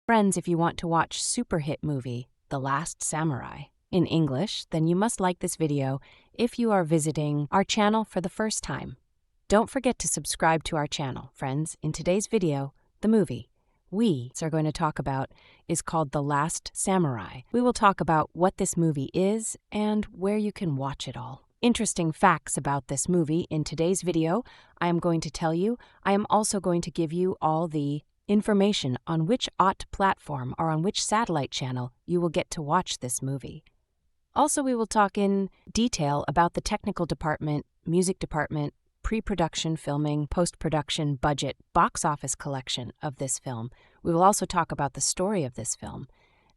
Friends, if you want to watch super hit movie, The Last Samurai, in English, then you must like this video if you are visiting our channel for the first time. Don't forget to subscribe to our channel, friends. In today's video, the movie we are going to talk about is called The Last Samurai. We will talk about what this movie is and where you can watch it all. Interesting facts about this movie in today's video I am going to tell you. I am also going to give you all the information on which OTT platform or on which satellite channel you will get to watch this movie. Also, we will talk in detail about the technical department, music department, pre-production filming, post-production, budget, box office collection of this film. We will also talk about the story of this film.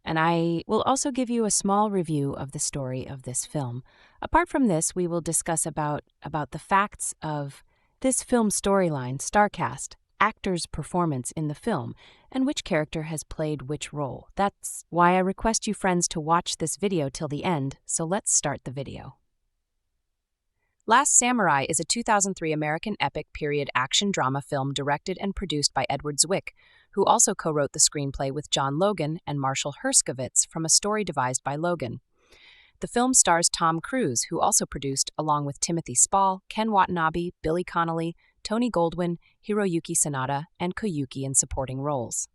And I will also give you a small review of the story of this film. Apart from this, we will discuss about the facts of this film storyline, starcast, actor's performance in the film, and which character has played which role. That's why I request you friends to watch this video till the end, so let's start the video. Last Samurai is a 2003 American epic period action drama film directed and produced by Edward Zwick, who also co-wrote the screenplay with John Logan and Marshall Herskovitz from a story devised by Logan. The film stars Tom Cruise, who also produced, along with Timothy Spall, Ken Watanabe, Billy Connolly, Tony Goldwyn, Hiroyuki Sanada, and Koyuki in supporting roles.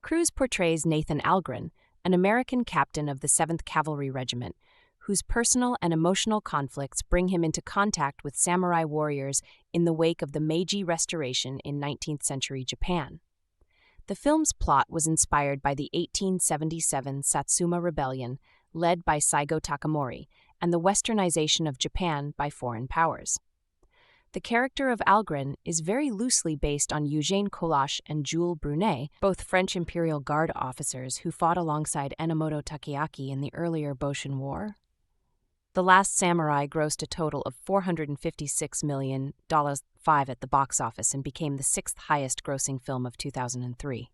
Cruise portrays Nathan Algren, an American captain of the 7th Cavalry Regiment, whose personal and emotional conflicts bring him into contact with samurai warriors in the wake of the Meiji Restoration in 19th century Japan. The film's plot was inspired by the 1877 Satsuma Rebellion, led by Saigo Takamori, and the westernization of Japan by foreign powers. The character of Algren is very loosely based on Eugène Coloche and Jules Brunet, both French Imperial Guard officers who fought alongside Enomoto Takeaki in the earlier Boshin War. The Last Samurai grossed a total of $456 million at the box office and became the 6th highest-grossing film of 2003.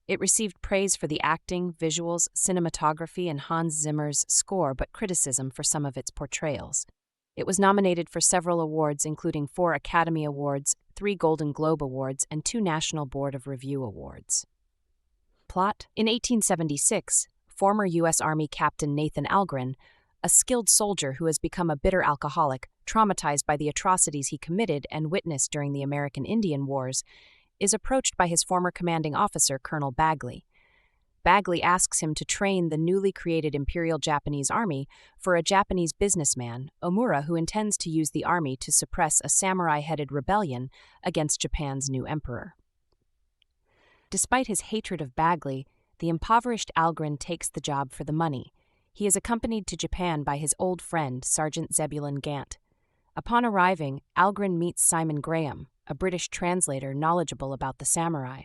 It received praise for the acting, visuals, cinematography, and Hans Zimmer's score, but criticism for some of its portrayals. It was nominated for several awards, including 4 Academy Awards, 3 Golden Globe Awards, and 2 National Board of Review Awards. Plot: in 1876, former U.S. Army Captain Nathan Algren, a skilled soldier who has become a bitter alcoholic, traumatized by the atrocities he committed and witnessed during the American Indian Wars, is approached by his former commanding officer, Colonel Bagley. Bagley asks him to train the newly created Imperial Japanese Army for a Japanese businessman, Omura, who intends to use the army to suppress a samurai-headed rebellion against Japan's new emperor. Despite his hatred of Bagley, the impoverished Algren takes the job for the money. He is accompanied to Japan by his old friend, Sergeant Zebulon Gant. Upon arriving, Algren meets Simon Graham, a British translator knowledgeable about the samurai.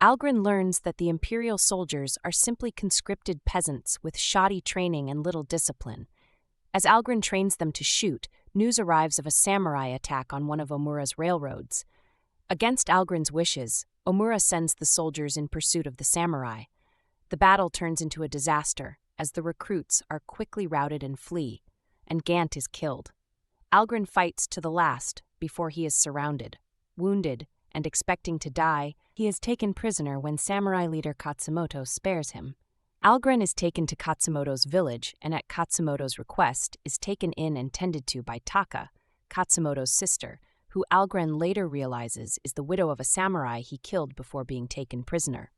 Algren learns that the imperial soldiers are simply conscripted peasants with shoddy training and little discipline. As Algren trains them to shoot, news arrives of a samurai attack on one of Omura's railroads. Against Algren's wishes, Omura sends the soldiers in pursuit of the samurai. The battle turns into a disaster, as the recruits are quickly routed and flee, and Gant is killed. Algren fights to the last before he is surrounded. Wounded and expecting to die, he is taken prisoner when samurai leader Katsumoto spares him. Algren is taken to Katsumoto's village and at Katsumoto's request is taken in and tended to by Taka, Katsumoto's sister, who Algren later realizes is the widow of a samurai he killed before being taken prisoner.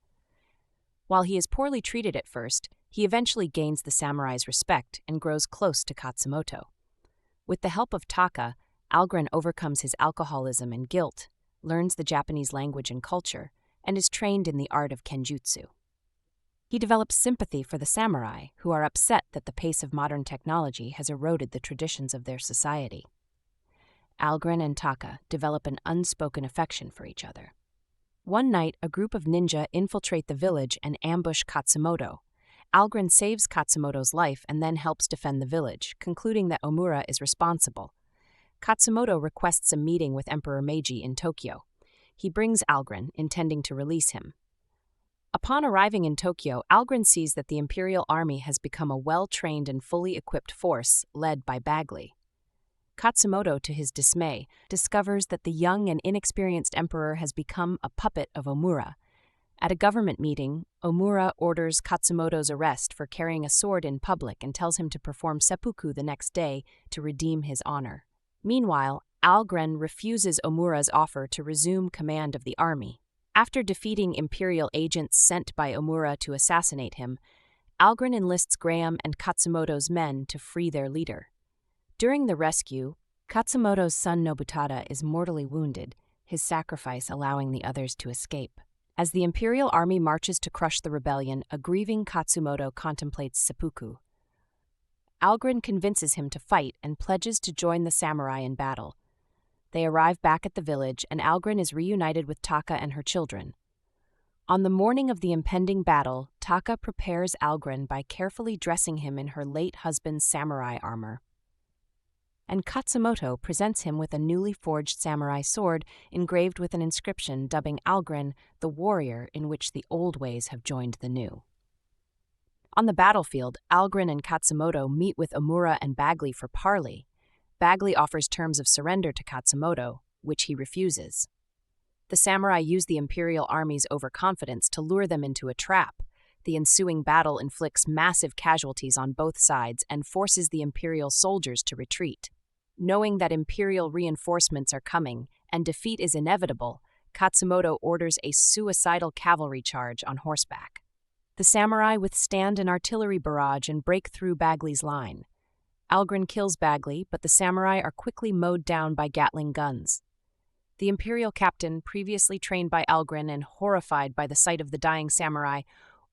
While he is poorly treated at first, he eventually gains the samurai's respect and grows close to Katsumoto. With the help of Taka, Algren overcomes his alcoholism and guilt, learns the Japanese language and culture, and is trained in the art of kenjutsu. He develops sympathy for the samurai, who are upset that the pace of modern technology has eroded the traditions of their society. Algren and Taka develop an unspoken affection for each other. One night, a group of ninja infiltrate the village and ambush Katsumoto. Algren saves Katsumoto's life and then helps defend the village, concluding that Omura is responsible. Katsumoto requests a meeting with Emperor Meiji in Tokyo. He brings Algren, intending to release him. Upon arriving in Tokyo, Algren sees that the Imperial Army has become a well-trained and fully equipped force led by Bagley. Katsumoto, to his dismay, discovers that the young and inexperienced emperor has become a puppet of Omura, At a government meeting, Omura orders Katsumoto's arrest for carrying a sword in public and tells him to perform seppuku the next day to redeem his honor. Meanwhile, Algren refuses Omura's offer to resume command of the army. After defeating Imperial agents sent by Omura to assassinate him, Algren enlists Graham and Katsumoto's men to free their leader. During the rescue, Katsumoto's son Nobutada is mortally wounded, his sacrifice allowing the others to escape. As the Imperial army marches to crush the rebellion, a grieving Katsumoto contemplates seppuku. Algren convinces him to fight and pledges to join the samurai in battle. They arrive back at the village, and Algren is reunited with Taka and her children. On the morning of the impending battle, Taka prepares Algren by carefully dressing him in her late husband's samurai armor. And Katsumoto presents him with a newly forged samurai sword engraved with an inscription dubbing Algren the warrior in which the old ways have joined the new. On the battlefield, Algren and Katsumoto meet with Omura and Bagley for parley. Bagley offers terms of surrender to Katsumoto, which he refuses. The samurai use the Imperial army's overconfidence to lure them into a trap. The ensuing battle inflicts massive casualties on both sides and forces the Imperial soldiers to retreat. Knowing that Imperial reinforcements are coming and defeat is inevitable, Katsumoto orders a suicidal cavalry charge on horseback. The samurai withstand an artillery barrage and break through Bagley's line. Algren kills Bagley, but the samurai are quickly mowed down by Gatling guns. The Imperial captain, previously trained by Algren and horrified by the sight of the dying samurai,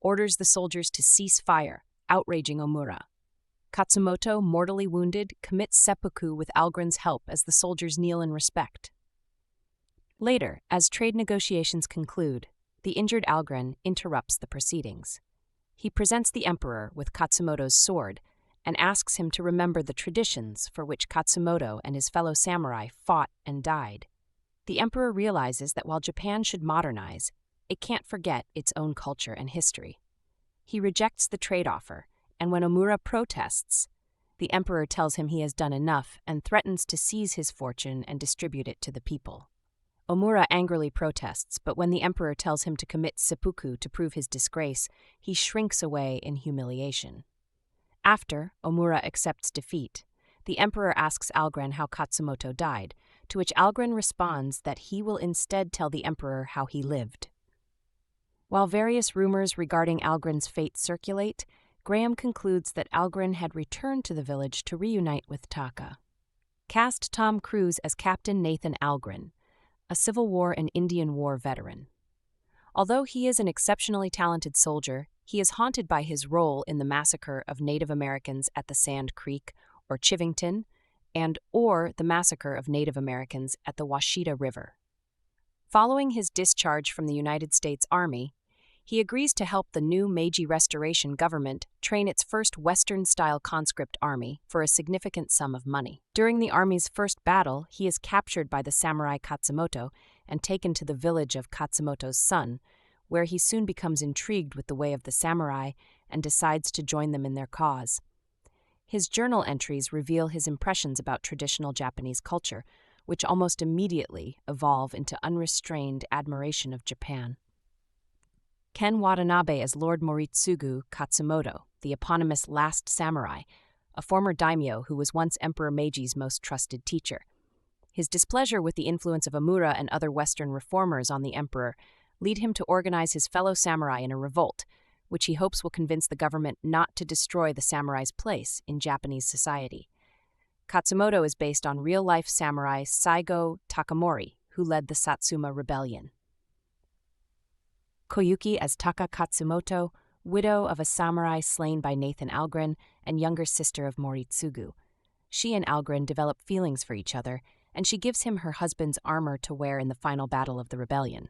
orders the soldiers to cease fire, outraging Omura. Katsumoto, mortally wounded, commits seppuku with Algren's help as the soldiers kneel in respect. Later, as trade negotiations conclude, the injured Algren interrupts the proceedings. He presents the emperor with Katsumoto's sword and asks him to remember the traditions for which Katsumoto and his fellow samurai fought and died. The emperor realizes that while Japan should modernize, it can't forget its own culture and history. He rejects the trade offer, and when Omura protests, the emperor tells him he has done enough and threatens to seize his fortune and distribute it to the people. Omura angrily protests, but when the emperor tells him to commit seppuku to prove his disgrace, he shrinks away in humiliation. After Omura accepts defeat, the emperor asks Algren how Katsumoto died, to which Algren responds that he will instead tell the emperor how he lived. While various rumors regarding Algren's fate circulate, Graham concludes that Algren had returned to the village to reunite with Taka. Cast Tom Cruise as Captain Nathan Algren, a Civil War and Indian War veteran. Although he is an exceptionally talented soldier, he is haunted by his role in the massacre of Native Americans at the Sand Creek, or Chivington, or the massacre of Native Americans at the Washita River. Following his discharge from the United States Army, he agrees to help the new Meiji Restoration government train its first Western-style conscript army for a significant sum of money. During the army's first battle, he is captured by the samurai Katsumoto and taken to the village of Katsumoto's son, where he soon becomes intrigued with the way of the samurai and decides to join them in their cause. His journal entries reveal his impressions about traditional Japanese culture, which almost immediately evolve into unrestrained admiration of Japan. Ken Watanabe as Lord Moritsugu Katsumoto, the eponymous last samurai, a former daimyo who was once Emperor Meiji's most trusted teacher. His displeasure with the influence of Omura and other Western reformers on the emperor lead him to organize his fellow samurai in a revolt, which he hopes will convince the government not to destroy the samurai's place in Japanese society. Katsumoto is based on real-life samurai Saigo Takamori, who led the Satsuma Rebellion. Koyuki as Taka Katsumoto, widow of a samurai slain by Nathan Algren and younger sister of Moritsugu. She and Algren develop feelings for each other, and she gives him her husband's armor to wear in the final battle of the rebellion.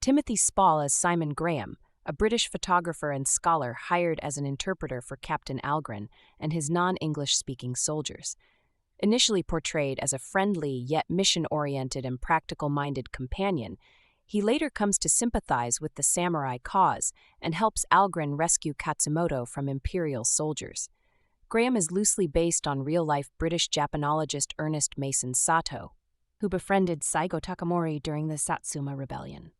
Timothy Spall as Simon Graham, a British photographer and scholar hired as an interpreter for Captain Algren and his non-English-speaking soldiers. Initially portrayed as a friendly yet mission-oriented and practical-minded companion, he later comes to sympathize with the samurai cause and helps Algren rescue Katsumoto from Imperial soldiers. Graham is loosely based on real-life British Japanologist Ernest Mason Sato, who befriended Saigo Takamori during the Satsuma Rebellion.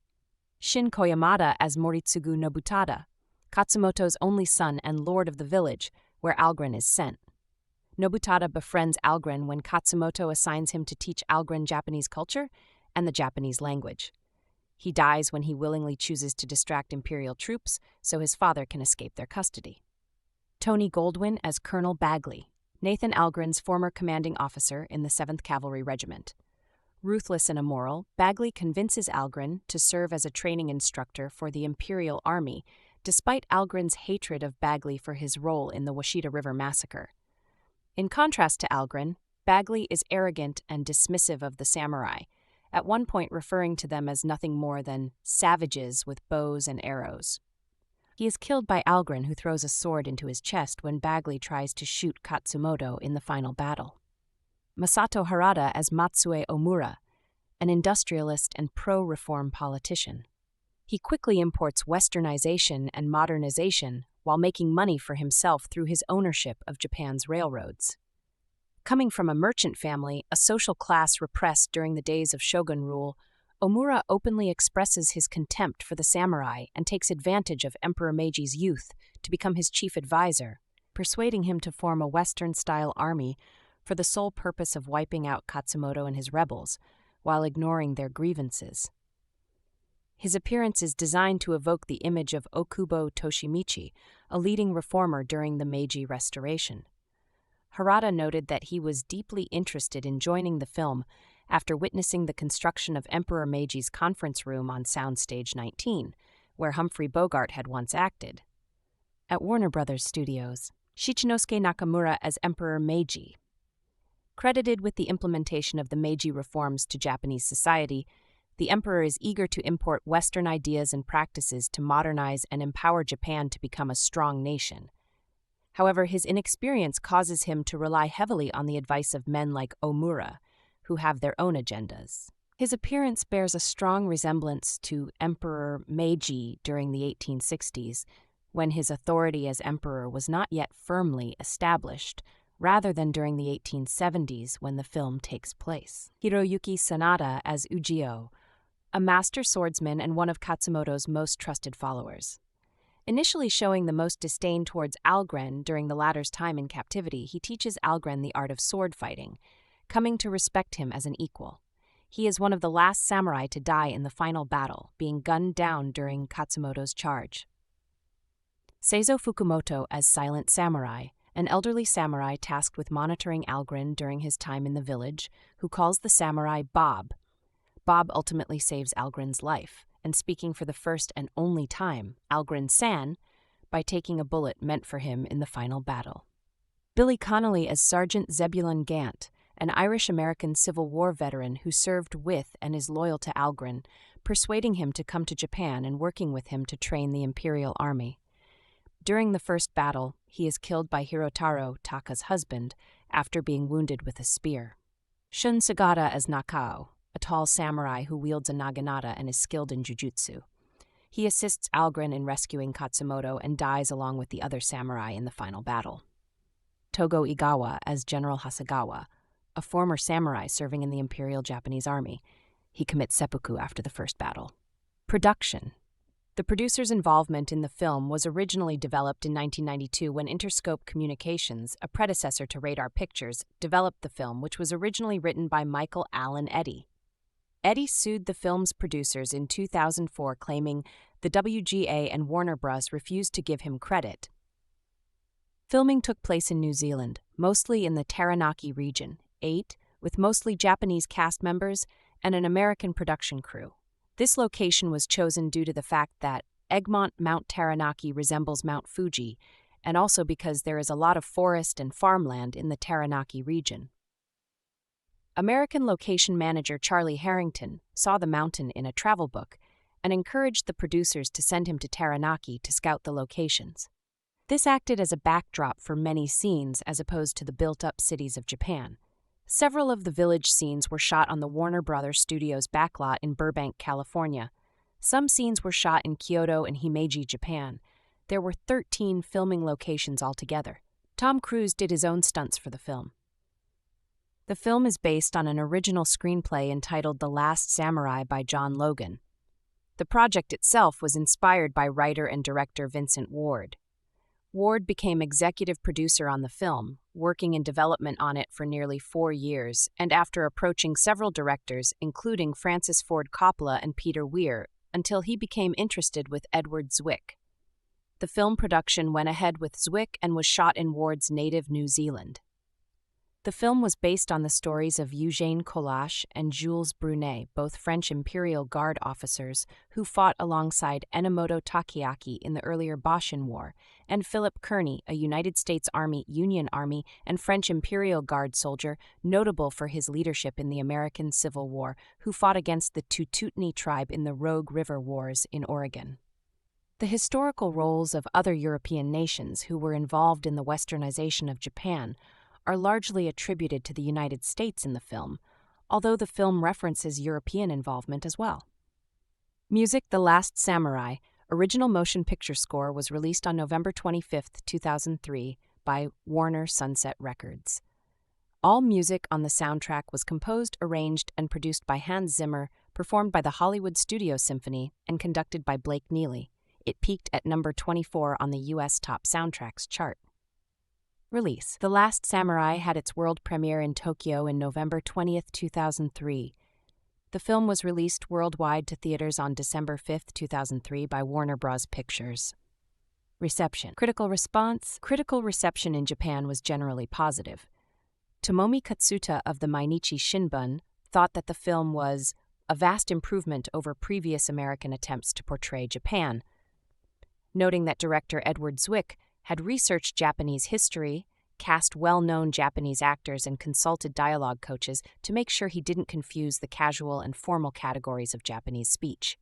Shin Koyamada as Moritsugu Nobutada, Katsumoto's only son and lord of the village, where Algren is sent. Nobutada befriends Algren when Katsumoto assigns him to teach Algren Japanese culture and the Japanese language. He dies when he willingly chooses to distract imperial troops so his father can escape their custody. Tony Goldwyn as Colonel Bagley, Nathan Algren's former commanding officer in the 7th Cavalry Regiment. Ruthless and immoral, Bagley convinces Algren to serve as a training instructor for the Imperial Army, despite Algren's hatred of Bagley for his role in the Washita River Massacre. In contrast to Algren, Bagley is arrogant and dismissive of the samurai, at one point referring to them as nothing more than savages with bows and arrows. He is killed by Algren, who throws a sword into his chest when Bagley tries to shoot Katsumoto in the final battle. Masato Harada as Matsue Omura, an industrialist and pro-reform politician. He quickly imports westernization and modernization while making money for himself through his ownership of Japan's railroads. Coming from a merchant family, a social class repressed during the days of shogun rule, Omura openly expresses his contempt for the samurai and takes advantage of Emperor Meiji's youth to become his chief advisor, persuading him to form a Western-style army for the sole purpose of wiping out Katsumoto and his rebels, while ignoring their grievances. His appearance is designed to evoke the image of Okubo Toshimichi, a leading reformer during the Meiji Restoration. Harada noted that he was deeply interested in joining the film after witnessing the construction of Emperor Meiji's conference room on Soundstage 19, where Humphrey Bogart had once acted. At Warner Brothers Studios, Shichinosuke Nakamura as Emperor Meiji. Credited with the implementation of the Meiji reforms to Japanese society, the emperor is eager to import Western ideas and practices to modernize and empower Japan to become a strong nation. However, his inexperience causes him to rely heavily on the advice of men like Omura, who have their own agendas. His appearance bears a strong resemblance to Emperor Meiji during the 1860s, when his authority as emperor was not yet firmly established, rather than during the 1870s when the film takes place. Hiroyuki Sanada as Ujio, a master swordsman and one of Katsumoto's most trusted followers. Initially showing the most disdain towards Algren during the latter's time in captivity, he teaches Algren the art of sword fighting, coming to respect him as an equal. He is one of the last samurai to die in the final battle, being gunned down during Katsumoto's charge. Seizo Fukumoto as Silent Samurai, an elderly samurai tasked with monitoring Algren during his time in the village, who calls the samurai Bob. Bob ultimately saves Algren's life, and speaking for the first and only time, Algren-san, by taking a bullet meant for him in the final battle. Billy Connolly as Sergeant Zebulon Gant, an Irish-American Civil War veteran who served with and is loyal to Algren, persuading him to come to Japan and working with him to train the Imperial Army. During the first battle, he is killed by Hirotaro, Taka's husband, after being wounded with a spear. Shun Sagata as Nakao, a tall samurai who wields a naginata and is skilled in jujutsu. He assists Algren in rescuing Katsumoto and dies along with the other samurai in the final battle. Togo Igawa as General Hasegawa, a former samurai serving in the Imperial Japanese Army. He commits seppuku after the first battle. Production. The producer's involvement in the film was originally developed in 1992 when Interscope Communications, a predecessor to Radar Pictures, developed the film, which was originally written by Michael Allen Eddy. Eddy sued the film's producers in 2004, claiming the WGA and Warner Bros. Refused to give him credit. Filming took place in New Zealand, mostly in the Taranaki region, with mostly Japanese cast members and an American production crew. This location was chosen due to the fact that Egmont Mount Taranaki resembles Mount Fuji, and also because there is a lot of forest and farmland in the Taranaki region. American location manager Charlie Harrington saw the mountain in a travel book and encouraged the producers to send him to Taranaki to scout the locations. This acted as a backdrop for many scenes as opposed to the built-up cities of Japan. Several of the village scenes were shot on the Warner Brothers Studios backlot in Burbank, California. Some scenes were shot in Kyoto and Himeji, Japan. There were 13 filming locations altogether. Tom Cruise did his own stunts for the film. The film is based on an original screenplay entitled The Last Samurai by John Logan. The project itself was inspired by writer and director Vincent Ward. Ward became executive producer on the film, working in development on it for nearly 4 years, and after approaching several directors, including Francis Ford Coppola and Peter Weir, until he became interested with Edward Zwick. The film production went ahead with Zwick and was shot in Ward's native New Zealand. The film was based on the stories of Eugène Colache and Jules Brunet, both French Imperial Guard officers who fought alongside Enomoto Takeaki in the earlier Boshin War, and Philip Kearny, a United States Army, Union Army, and French Imperial Guard soldier notable for his leadership in the American Civil War, who fought against the Tututni tribe in the Rogue River Wars in Oregon. The historical roles of other European nations who were involved in the westernization of Japan are largely attributed to the United States in the film, although the film references European involvement as well. Music: The Last Samurai. Original motion picture score was released on November 25, 2003 by Warner Sunset Records. All music on the soundtrack was composed, arranged, and produced by Hans Zimmer, performed by the Hollywood Studio Symphony, and conducted by Blake Neely. It peaked at number 24 on the U.S. Top Soundtracks chart. Release: The Last Samurai had its world premiere in Tokyo in November 20, 2003. The film was released worldwide to theaters on December 5, 2003 by Warner Bros. Pictures. Reception: Critical response. Critical reception in Japan was generally positive. Tomomi Katsuta of the Mainichi Shinbun thought that the film was a vast improvement over previous American attempts to portray Japan, noting that director Edward Zwick had researched Japanese history, cast well-known Japanese actors, and consulted dialogue coaches to make sure he didn't confuse the casual and formal categories of Japanese speech.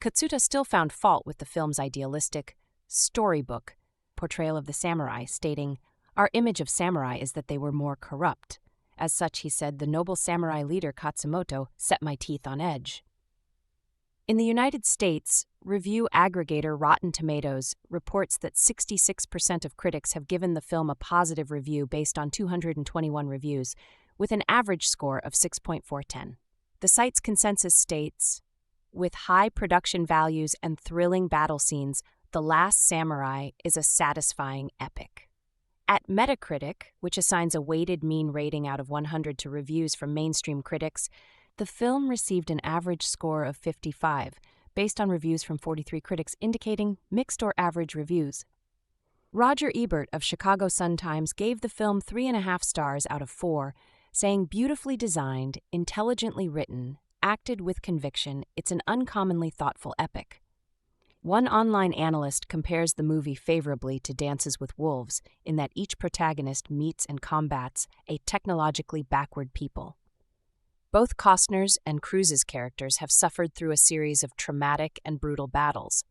Katsuta still found fault with the film's idealistic, storybook portrayal of the samurai, stating, "Our image of samurai is that they were more corrupt. As such," he said, "the noble samurai leader Katsumoto set my teeth on edge." In the United States, review aggregator Rotten Tomatoes reports that 66% of critics have given the film a positive review based on 221 reviews, with an average score of 6.410. The site's consensus states, "With high production values and thrilling battle scenes, The Last Samurai is a satisfying epic." At Metacritic, which assigns a weighted mean rating out of 100 to reviews from mainstream critics, the film received an average score of 55, based on reviews from 43 critics indicating mixed or average reviews. Roger Ebert of Chicago Sun-Times gave the film 3.5 stars out of 4, saying, "Beautifully designed, intelligently written, acted with conviction, it's an uncommonly thoughtful epic." One online analyst compares the movie favorably to Dances with Wolves in that each protagonist meets and combats a technologically backward people. Both Costner's and Cruise's characters have suffered through a series of traumatic and brutal battles.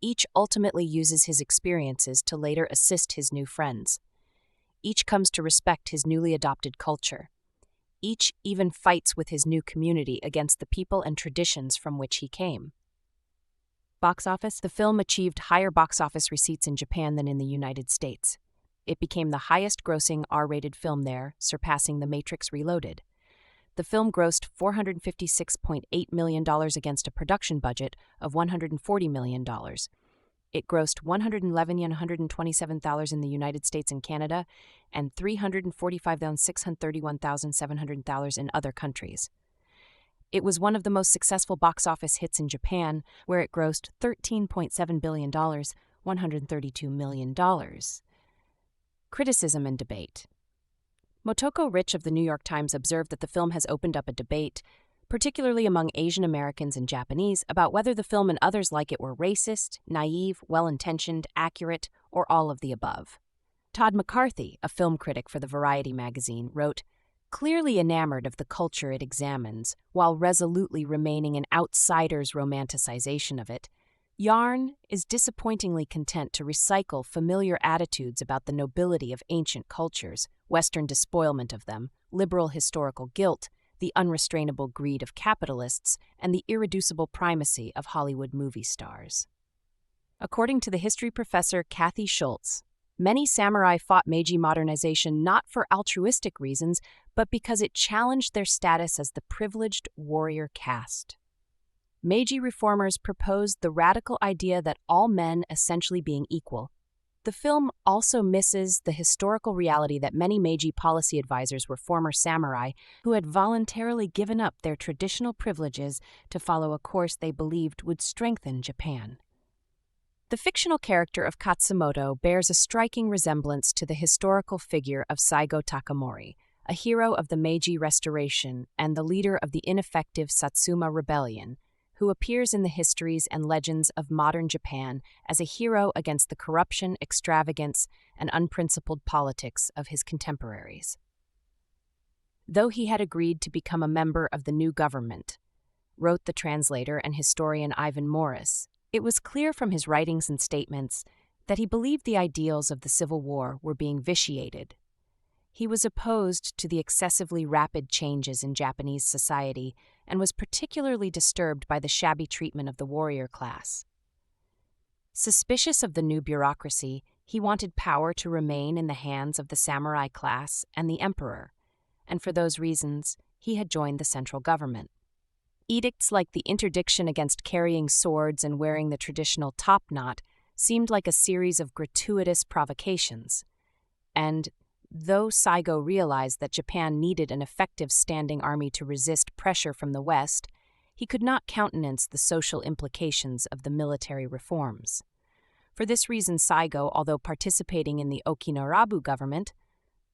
Each ultimately uses his experiences to later assist his new friends. Each comes to respect his newly adopted culture. Each even fights with his new community against the people and traditions from which he came. Box office: The film achieved higher box office receipts in Japan than in the United States. It became the highest-grossing R-rated film there, surpassing The Matrix Reloaded. The film grossed $456.8 million against a production budget of $140 million. It grossed $127,000 in the United States and Canada, and $345,631,700 in other countries. It was one of the most successful box office hits in Japan, where it grossed $13.7 billion, $132 million. Criticism and debate. Motoko Rich of the New York Times observed that the film has opened up a debate, particularly among Asian Americans and Japanese, about whether the film and others like it were racist, naive, well-intentioned, accurate, or all of the above. Todd McCarthy, a film critic for the Variety magazine, wrote, "Clearly enamored of the culture it examines, while resolutely remaining an outsider's romanticization of it, Yarn is disappointingly content to recycle familiar attitudes about the nobility of ancient cultures, Western despoilment of them, liberal historical guilt, the unrestrainable greed of capitalists, and the irreducible primacy of Hollywood movie stars." According to the history professor Kathy Schultz, many samurai fought Meiji modernization not for altruistic reasons, but because it challenged their status as the privileged warrior caste. Meiji reformers proposed the radical idea that all men essentially being equal. The film also misses the historical reality that many Meiji policy advisors were former samurai who had voluntarily given up their traditional privileges to follow a course they believed would strengthen Japan. The fictional character of Katsumoto bears a striking resemblance to the historical figure of Saigo Takamori, a hero of the Meiji Restoration and the leader of the ineffective Satsuma Rebellion, who appears in the histories and legends of modern Japan as a hero against the corruption, extravagance, and unprincipled politics of his contemporaries. Though he had agreed to become a member of the new government, wrote the translator and historian Ivan Morris, it was clear from his writings and statements that he believed the ideals of the Civil War were being vitiated. He was opposed to the excessively rapid changes in Japanese society and was particularly disturbed by the shabby treatment of the warrior class. Suspicious of the new bureaucracy, he wanted power to remain in the hands of the samurai class and the emperor, and for those reasons, he had joined the central government. Edicts like the interdiction against carrying swords and wearing the traditional top knot seemed like a series of gratuitous provocations, and though Saigo realized that Japan needed an effective standing army to resist pressure from the West, he could not countenance the social implications of the military reforms. For this reason, Saigo, although participating in the Okinurabu government,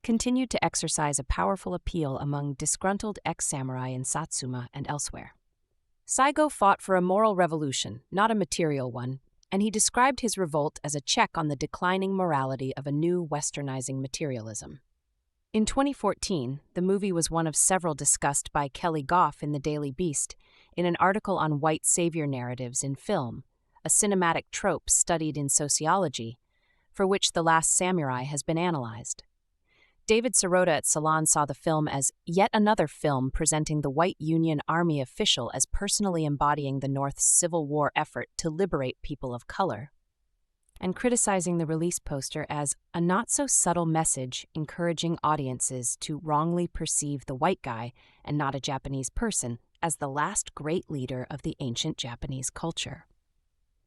continued to exercise a powerful appeal among disgruntled ex-samurai in Satsuma and elsewhere. Saigo fought for a moral revolution, not a material one, and he described his revolt as a check on the declining morality of a new westernizing materialism. In 2014, the movie was one of several discussed by Kelly Goff in The Daily Beast in an article on white savior narratives in film, a cinematic trope studied in sociology, for which The Last Samurai has been analyzed. David Sirota at Salon saw the film as yet another film presenting the white Union Army official as personally embodying the North's Civil War effort to liberate people of color, and criticizing the release poster as a not-so-subtle message encouraging audiences to wrongly perceive the white guy, and not a Japanese person, as the last great leader of the ancient Japanese culture.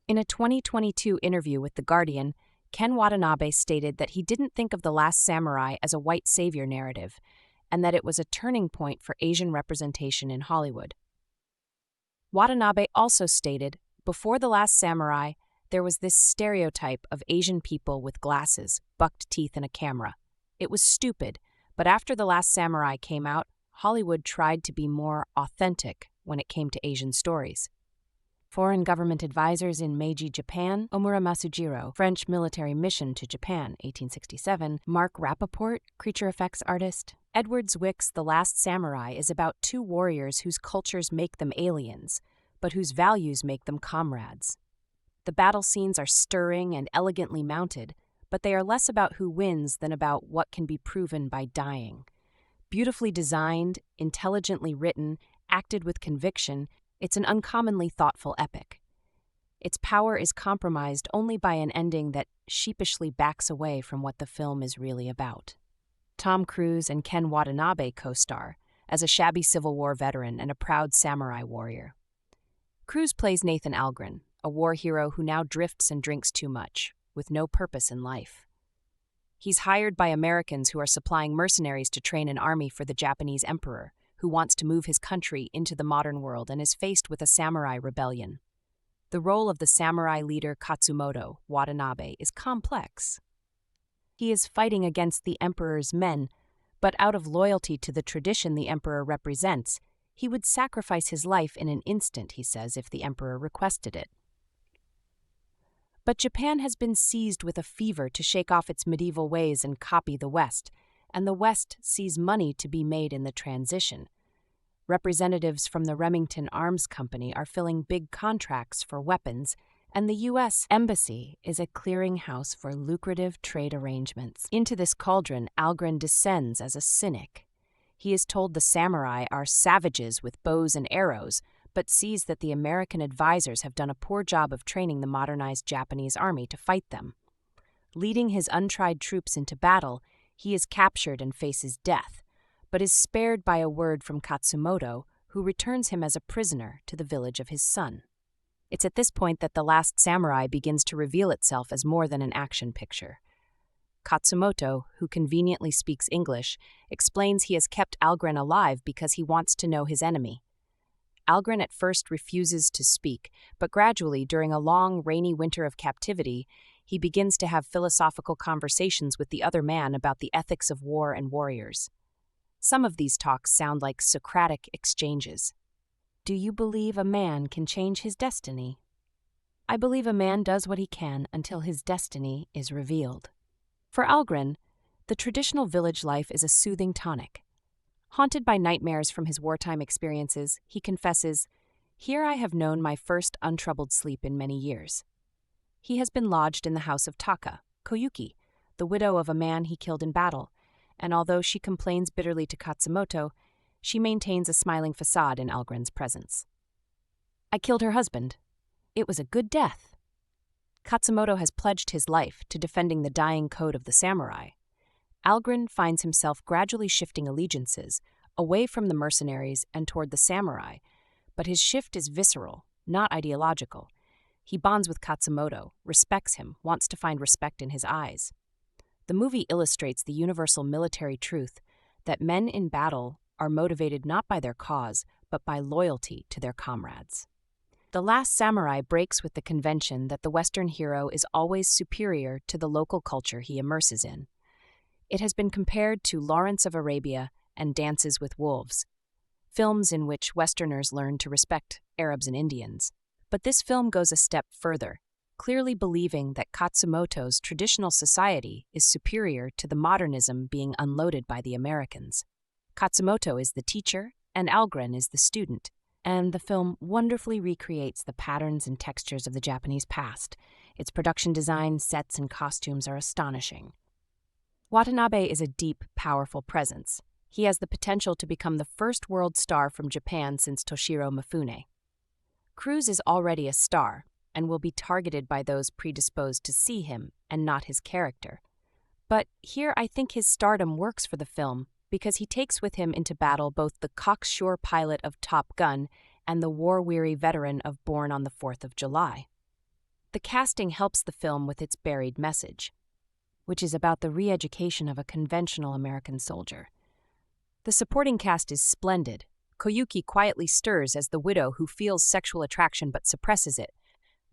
In a 2022 interview with The Guardian, Ken Watanabe stated that he didn't think of The Last Samurai as a white savior narrative, and that it was a turning point for Asian representation in Hollywood. Watanabe also stated, before The Last Samurai, there was this stereotype of Asian people with glasses, bucked teeth, and a camera. It was stupid, but after The Last Samurai came out, Hollywood tried to be more authentic when it came to Asian stories. Foreign government advisors in Meiji Japan, Omura Masujiro, French military mission to Japan, 1867, Mark Rappaport, creature effects artist. Edward Zwick's The Last Samurai is about two warriors whose cultures make them aliens, but whose values make them comrades. The battle scenes are stirring and elegantly mounted, but they are less about who wins than about what can be proven by dying. Beautifully designed, intelligently written, acted with conviction, it's an uncommonly thoughtful epic. Its power is compromised only by an ending that sheepishly backs away from what the film is really about. Tom Cruise and Ken Watanabe co-star as a shabby Civil War veteran and a proud samurai warrior. Cruise plays Nathan Algren, a war hero who now drifts and drinks too much, with no purpose in life. He's hired by Americans who are supplying mercenaries to train an army for the Japanese emperor, who wants to move his country into the modern world and is faced with a samurai rebellion. The role of the samurai leader Katsumoto, Watanabe, is complex. He is fighting against the emperor's men, but out of loyalty to the tradition the emperor represents, he would sacrifice his life in an instant, he says, if the emperor requested it. But Japan has been seized with a fever to shake off its medieval ways and copy the West, and the West sees money to be made in the transition. Representatives from the Remington Arms Company are filling big contracts for weapons, and the U.S. Embassy is a clearinghouse for lucrative trade arrangements. Into this cauldron, Algren descends as a cynic. He is told the samurai are savages with bows and arrows, but sees that the American advisors have done a poor job of training the modernized Japanese army to fight them. Leading his untried troops into battle, he is captured and faces death, but is spared by a word from Katsumoto, who returns him as a prisoner to the village of his son. It's at this point that The Last Samurai begins to reveal itself as more than an action picture. Katsumoto, who conveniently speaks English, explains he has kept Algren alive because he wants to know his enemy. Algren at first refuses to speak, but gradually, during a long, rainy winter of captivity, he begins to have philosophical conversations with the other man about the ethics of war and warriors. Some of these talks sound like Socratic exchanges. Do you believe a man can change his destiny? I believe a man does what he can until his destiny is revealed. For Algren, the traditional village life is a soothing tonic. Haunted by nightmares from his wartime experiences, he confesses, "Here I have known my first untroubled sleep in many years." He has been lodged in the house of Taka, Koyuki, the widow of a man he killed in battle, and although she complains bitterly to Katsumoto, she maintains a smiling facade in Algren's presence. "I killed her husband. It was a good death." Katsumoto has pledged his life to defending the dying code of the samurai. Algren finds himself gradually shifting allegiances, away from the mercenaries and toward the samurai, but his shift is visceral, not ideological. He bonds with Katsumoto, respects him, wants to find respect in his eyes. The movie illustrates the universal military truth that men in battle are motivated not by their cause, but by loyalty to their comrades. The Last Samurai breaks with the convention that the Western hero is always superior to the local culture he immerses in. It has been compared to Lawrence of Arabia and Dances with Wolves, films in which Westerners learn to respect Arabs and Indians. But this film goes a step further, clearly believing that Katsumoto's traditional society is superior to the modernism being unloaded by the Americans. Katsumoto is the teacher, and Algren is the student, and the film wonderfully recreates the patterns and textures of the Japanese past. Its production design, sets, and costumes are astonishing. Watanabe is a deep, powerful presence. He has the potential to become the first world star from Japan since Toshiro Mifune. Cruz is already a star and will be targeted by those predisposed to see him and not his character. But here I think his stardom works for the film because he takes with him into battle both the cocksure pilot of Top Gun and the war-weary veteran of Born on the 4th of July. The casting helps the film with its buried message, which is about the re-education of a conventional American soldier. The supporting cast is splendid. Koyuki quietly stirs as the widow who feels sexual attraction but suppresses it.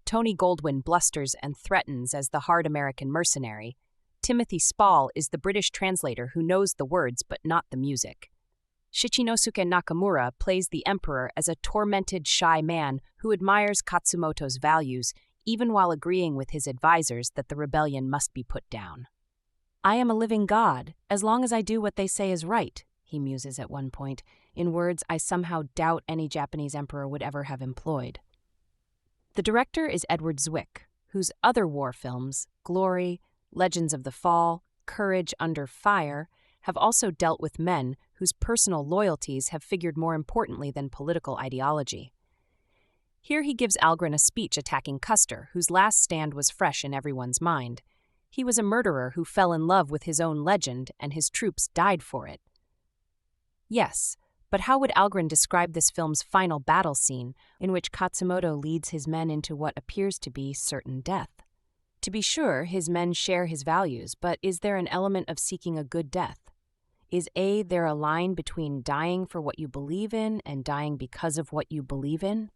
Tony Goldwyn blusters and threatens as the hard American mercenary. Timothy Spall is the British translator who knows the words but not the music. Shichinosuke Nakamura plays the emperor as a tormented, shy man who admires Katsumoto's values, even while agreeing with his advisors that the rebellion must be put down. "I am a living god, as long as I do what they say is right," he muses at one point, in words I somehow doubt any Japanese emperor would ever have employed. The director is Edward Zwick, whose other war films, Glory, Legends of the Fall, Courage Under Fire, have also dealt with men whose personal loyalties have figured more importantly than political ideology. Here he gives Algren a speech attacking Custer, whose last stand was fresh in everyone's mind. He was a murderer who fell in love with his own legend, and his troops died for it. Yes, but how would Algren describe this film's final battle scene, in which Katsumoto leads his men into what appears to be certain death? To be sure, his men share his values, but is there an element of seeking a good death? Is there a line between dying for what you believe in and dying because of what you believe in?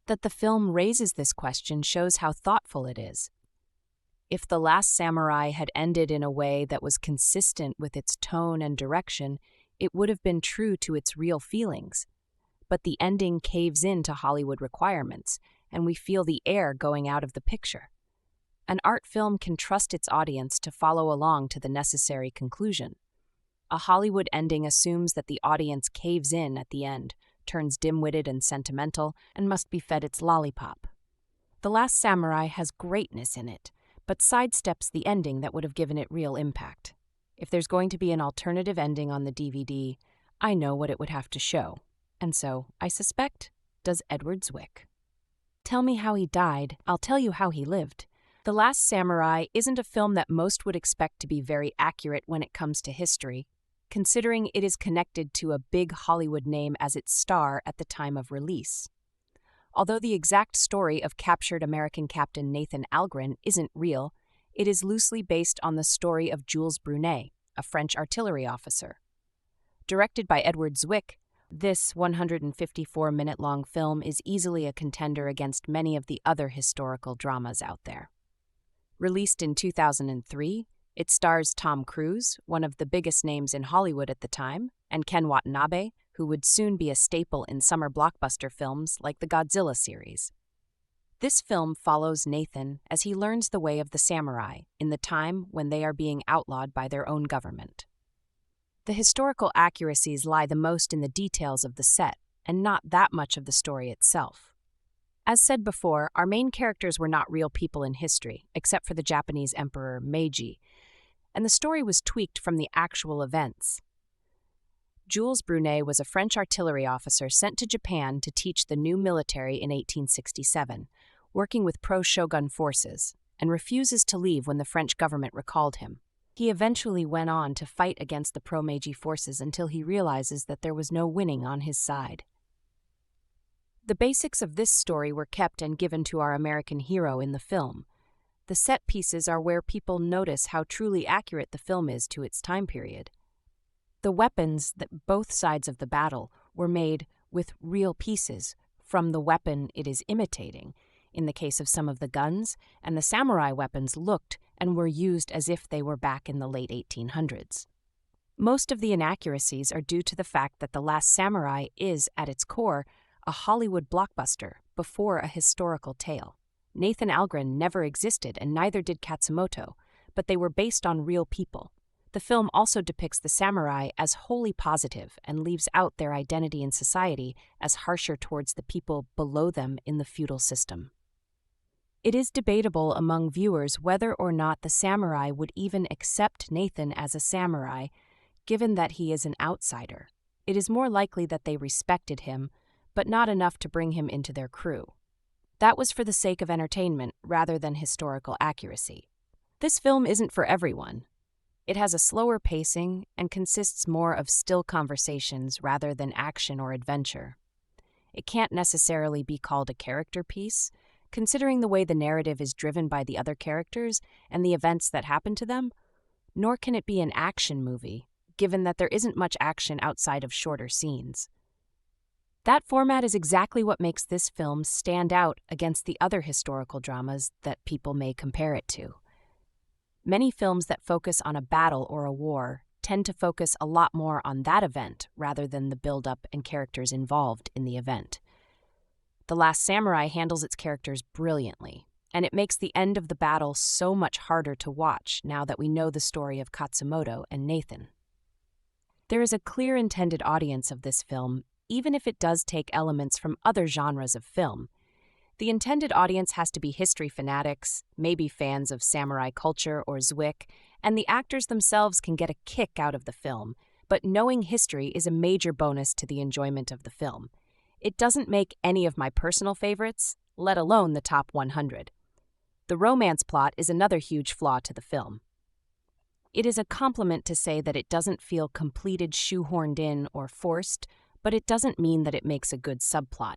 That the film raises this question shows how thoughtful it is. If The Last Samurai had ended in a way that was consistent with its tone and direction, it would have been true to its real feelings. But the ending caves in to Hollywood requirements, and we feel the air going out of the picture. An art film can trust its audience to follow along to the necessary conclusion. A Hollywood ending assumes that the audience caves in at the end, turns dim-witted and sentimental, and must be fed its lollipop. The Last Samurai has greatness in it, but sidesteps the ending that would have given it real impact. If there's going to be an alternative ending on the DVD, I know what it would have to show, and so, I suspect, does Edward Zwick. Tell me how he died, I'll tell you how he lived. The Last Samurai isn't a film that most would expect to be very accurate when it comes to history. considering it is connected to a big Hollywood name as its star at the time of release. Although the exact story of captured American Captain Nathan Algren isn't real, it is loosely based on the story of Jules Brunet, a French artillery officer. Directed by Edward Zwick, this 154-minute-long film is easily a contender against many of the other historical dramas out there. Released in 2003, it stars Tom Cruise, one of the biggest names in Hollywood at the time, and Ken Watanabe, who would soon be a staple in summer blockbuster films like the Godzilla series. This film follows Nathan as he learns the way of the samurai in the time when they are being outlawed by their own government. The historical accuracies lie the most in the details of the set, and not that much of the story itself. As said before, our main characters were not real people in history, except for the Japanese Emperor Meiji, and the story was tweaked from the actual events. Jules Brunet was a French artillery officer sent to Japan to teach the new military in 1867, working with pro-shogun forces, and refuses to leave when the French government recalled him. He eventually went on to fight against the pro-Meiji forces until he realizes that there was no winning on his side. The basics of this story were kept and given to our American hero in the film. The set pieces are where people notice how truly accurate the film is to its time period. The weapons that both sides of the battle were made with real pieces from the weapon it is imitating, in the case of some of the guns, and the samurai weapons looked and were used as if they were back in the late 1800s. Most of the inaccuracies are due to the fact that The Last Samurai is, at its core, a Hollywood blockbuster before a historical tale. Nathan Algren never existed and neither did Katsumoto, but they were based on real people. The film also depicts the samurai as wholly positive and leaves out their identity in society as harsher towards the people below them in the feudal system. It is debatable among viewers whether or not the samurai would even accept Nathan as a samurai, given that he is an outsider. It is more likely that they respected him, but not enough to bring him into their crew. That was for the sake of entertainment rather than historical accuracy. This film isn't for everyone. It has a slower pacing and consists more of still conversations rather than action or adventure. It can't necessarily be called a character piece, considering the way the narrative is driven by the other characters and the events that happen to them, nor can it be an action movie, given that there isn't much action outside of shorter scenes. That format is exactly what makes this film stand out against the other historical dramas that people may compare it to. Many films that focus on a battle or a war tend to focus a lot more on that event rather than the build-up and characters involved in the event. The Last Samurai handles its characters brilliantly, and it makes the end of the battle so much harder to watch now that we know the story of Katsumoto and Nathan. There is a clear intended audience of this film, even if it does take elements from other genres of film. The intended audience has to be history fanatics, maybe fans of samurai culture or Zwick, and the actors themselves can get a kick out of the film, but knowing history is a major bonus to the enjoyment of the film. It doesn't make any of my personal favorites, let alone the top 100. The romance plot is another huge flaw to the film. It is a compliment to say that it doesn't feel completed, shoehorned in, or forced, but it doesn't mean that it makes a good subplot.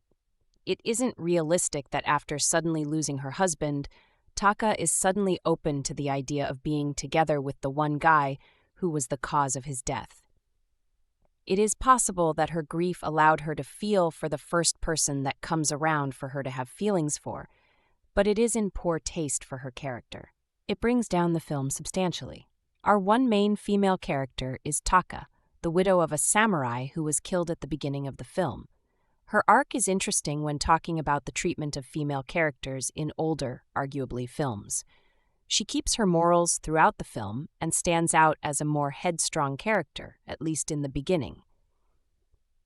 It isn't realistic that after suddenly losing her husband, Taka is suddenly open to the idea of being together with the one guy who was the cause of his death. It is possible that her grief allowed her to feel for the first person that comes around for her to have feelings for, but it is in poor taste for her character. It brings down the film substantially. Our one main female character is Taka, the widow of a samurai who was killed at the beginning of the film. Her arc is interesting when talking about the treatment of female characters in older, arguably, films. She keeps her morals throughout the film and stands out as a more headstrong character, at least in the beginning.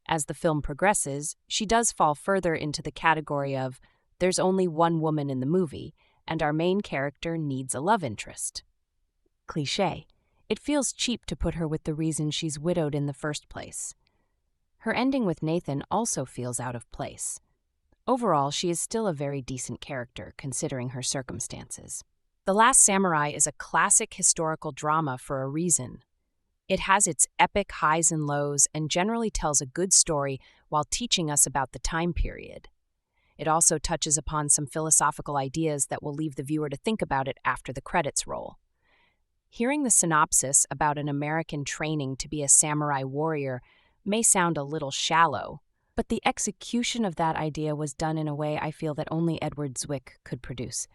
As the film progresses, she does fall further into the category of there's only one woman in the movie, and our main character needs a love interest. Cliché. It feels cheap to put her with the reason she's widowed in the first place. Her ending with Nathan also feels out of place. Overall, she is still a very decent character, considering her circumstances. The Last Samurai is a classic historical drama for a reason. It has its epic highs and lows and generally tells a good story while teaching us about the time period. It also touches upon some philosophical ideas that will leave the viewer to think about it after the credits roll. Hearing the synopsis about an American training to be a samurai warrior may sound a little shallow, but the execution of that idea was done in a way I feel that only Edward Zwick could produce.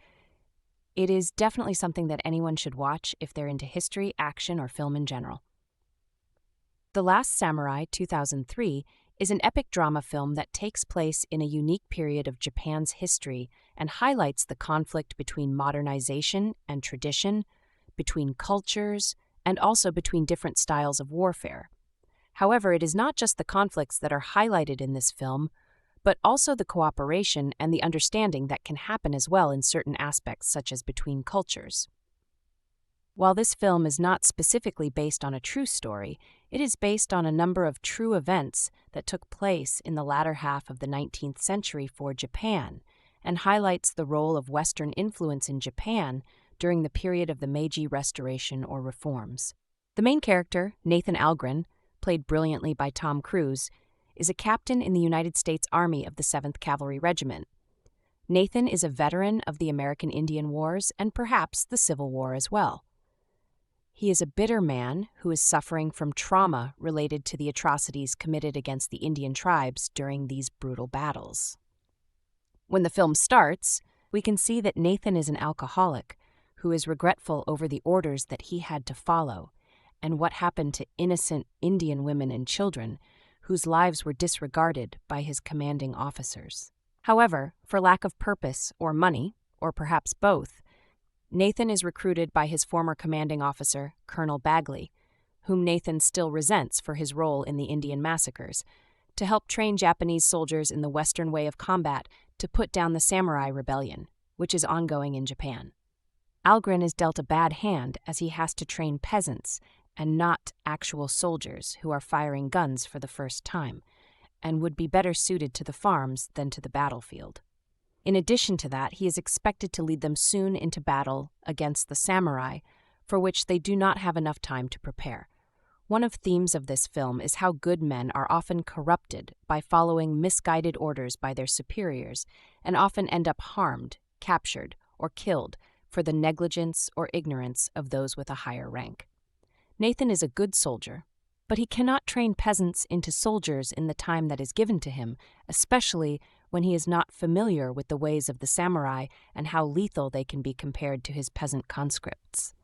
It is definitely something that anyone should watch if they're into history, action, or film in general. The Last Samurai, 2003, is an epic drama film that takes place in a unique period of Japan's history and highlights the conflict between modernization and tradition, between cultures, and also between different styles of warfare. However, it is not just the conflicts that are highlighted in this film, but also the cooperation and the understanding that can happen as well in certain aspects, such as between cultures. While this film is not specifically based on a true story, it is based on a number of true events that took place in the latter half of the 19th century for Japan, and highlights the role of Western influence in Japan during the period of the Meiji Restoration or reforms. The main character, Nathan Algren, played brilliantly by Tom Cruise, is a captain in the United States Army of the 7th Cavalry Regiment. Nathan is a veteran of the American Indian Wars and perhaps the Civil War as well. He is a bitter man who is suffering from trauma related to the atrocities committed against the Indian tribes during these brutal battles. When the film starts, we can see that Nathan is an alcoholic who is regretful over the orders that he had to follow and what happened to innocent Indian women and children whose lives were disregarded by his commanding officers. However, for lack of purpose or money, or perhaps both, Nathan is recruited by his former commanding officer, Colonel Bagley, whom Nathan still resents for his role in the Indian massacres, to help train Japanese soldiers in the Western way of combat to put down the samurai rebellion, which is ongoing in Japan. Algren is dealt a bad hand as he has to train peasants and not actual soldiers who are firing guns for the first time, and would be better suited to the farms than to the battlefield. In addition to that, he is expected to lead them soon into battle against the samurai, for which they do not have enough time to prepare. One of the themes of this film is how good men are often corrupted by following misguided orders by their superiors, and often end up harmed, captured, or killed for the negligence or ignorance of those with a higher rank. Nathan is a good soldier, but he cannot train peasants into soldiers in the time that is given to him, especially when he is not familiar with the ways of the samurai and how lethal they can be compared to his peasant conscripts.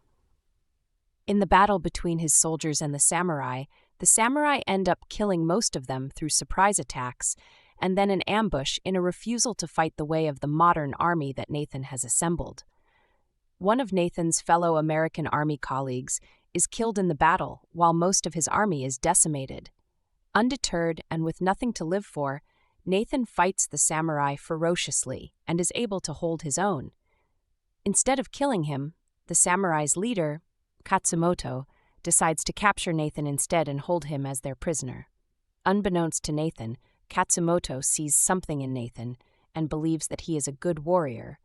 In the battle between his soldiers and the samurai end up killing most of them through surprise attacks and then an ambush in a refusal to fight the way of the modern army that Nathan has assembled. One of Nathan's fellow American Army colleagues is killed in the battle while most of his army is decimated. Undeterred and with nothing to live for, Nathan fights the samurai ferociously and is able to hold his own. Instead of killing him, the samurai's leader, Katsumoto, decides to capture Nathan instead and hold him as their prisoner. Unbeknownst to Nathan, Katsumoto sees something in Nathan and believes that he is a good warrior,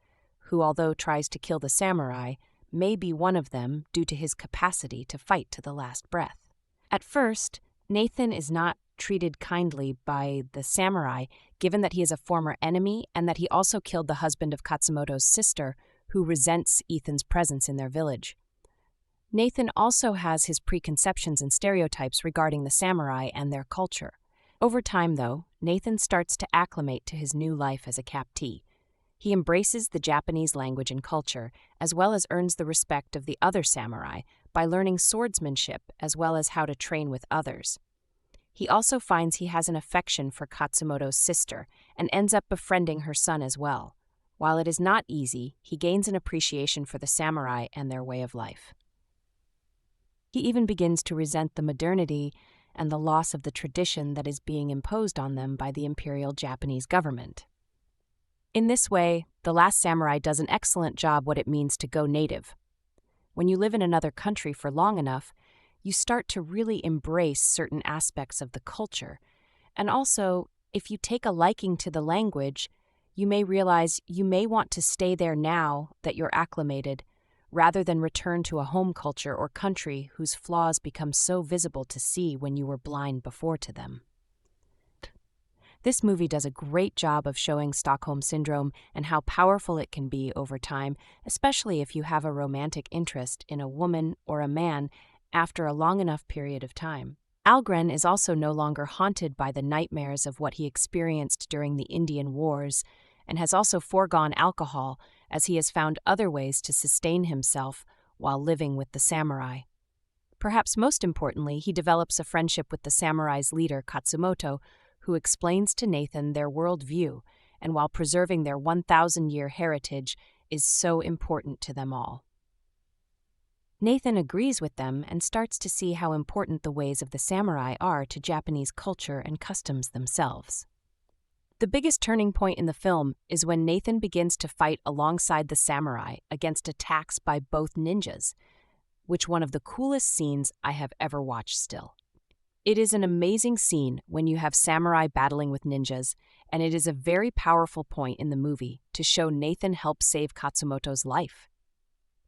who, although tries to kill the samurai, may be one of them due to his capacity to fight to the last breath. At first, Nathan is not treated kindly by the samurai, given that he is a former enemy and that he also killed the husband of Katsumoto's sister, who resents Ethan's presence in their village. Nathan also has his preconceptions and stereotypes regarding the samurai and their culture. Over time, though, Nathan starts to acclimate to his new life as a captee. He embraces the Japanese language and culture, as well as earns the respect of the other samurai by learning swordsmanship as well as how to train with others. He also finds he has an affection for Katsumoto's sister and ends up befriending her son as well. While it is not easy, he gains an appreciation for the samurai and their way of life. He even begins to resent the modernity and the loss of the tradition that is being imposed on them by the Imperial Japanese government. In this way, The Last Samurai does an excellent job what it means to go native. When you live in another country for long enough, you start to really embrace certain aspects of the culture. And also, if you take a liking to the language, you may realize you may want to stay there now that you're acclimated, rather than return to a home culture or country whose flaws become so visible to see when you were blind before to them. This movie does a great job of showing Stockholm Syndrome and how powerful it can be over time, especially if you have a romantic interest in a woman or a man after a long enough period of time. Algren is also no longer haunted by the nightmares of what he experienced during the Indian Wars, and has also foregone alcohol as he has found other ways to sustain himself while living with the samurai. Perhaps most importantly, he develops a friendship with the samurai's leader, Katsumoto, who explains to Nathan their worldview, and while preserving their 1,000-year heritage is so important to them all. Nathan agrees with them and starts to see how important the ways of the samurai are to Japanese culture and customs themselves. The biggest turning point in the film is when Nathan begins to fight alongside the samurai against attacks by both ninjas, which one of the coolest scenes I have ever watched still. It is an amazing scene when you have samurai battling with ninjas, and it is a very powerful point in the movie to show Nathan helped save Katsumoto's life.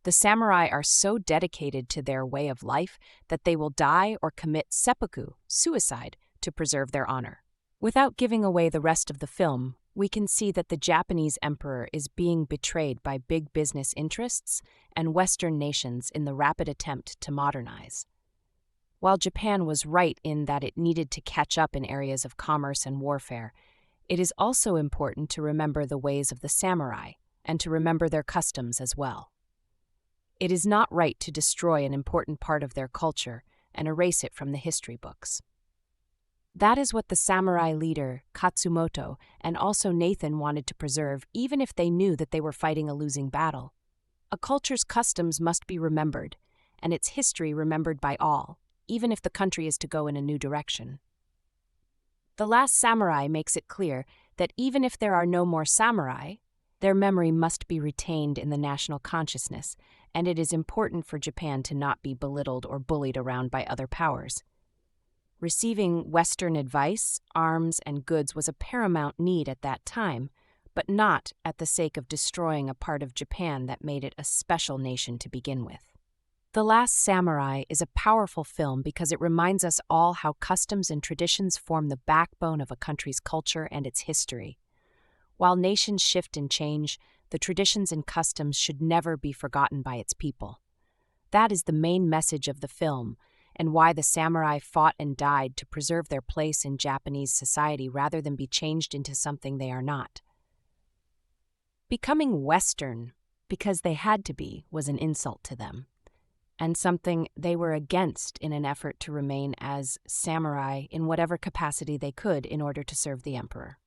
The samurai are so dedicated to their way of life that they will die or commit seppuku, suicide, to preserve their honor. Without giving away the rest of the film, we can see that the Japanese emperor is being betrayed by big business interests and Western nations in the rapid attempt to modernize. While Japan was right in that it needed to catch up in areas of commerce and warfare, it is also important to remember the ways of the samurai and to remember their customs as well. It is not right to destroy an important part of their culture and erase it from the history books. That is what the samurai leader, Katsumoto, and also Nathan wanted to preserve, even if they knew that they were fighting a losing battle. A culture's customs must be remembered, and its history remembered by all, even if the country is to go in a new direction. The Last Samurai makes it clear that even if there are no more samurai, their memory must be retained in the national consciousness, and it is important for Japan to not be belittled or bullied around by other powers. Receiving Western advice, arms, and goods was a paramount need at that time, but not at the sake of destroying a part of Japan that made it a special nation to begin with. The Last Samurai is a powerful film because it reminds us all how customs and traditions form the backbone of a country's culture and its history. While nations shift and change, the traditions and customs should never be forgotten by its people. That is the main message of the film, and why the samurai fought and died to preserve their place in Japanese society rather than be changed into something they are not. Becoming Western, because they had to be, was an insult to them, and something they were against in an effort to remain as samurai in whatever capacity they could in order to serve the emperor.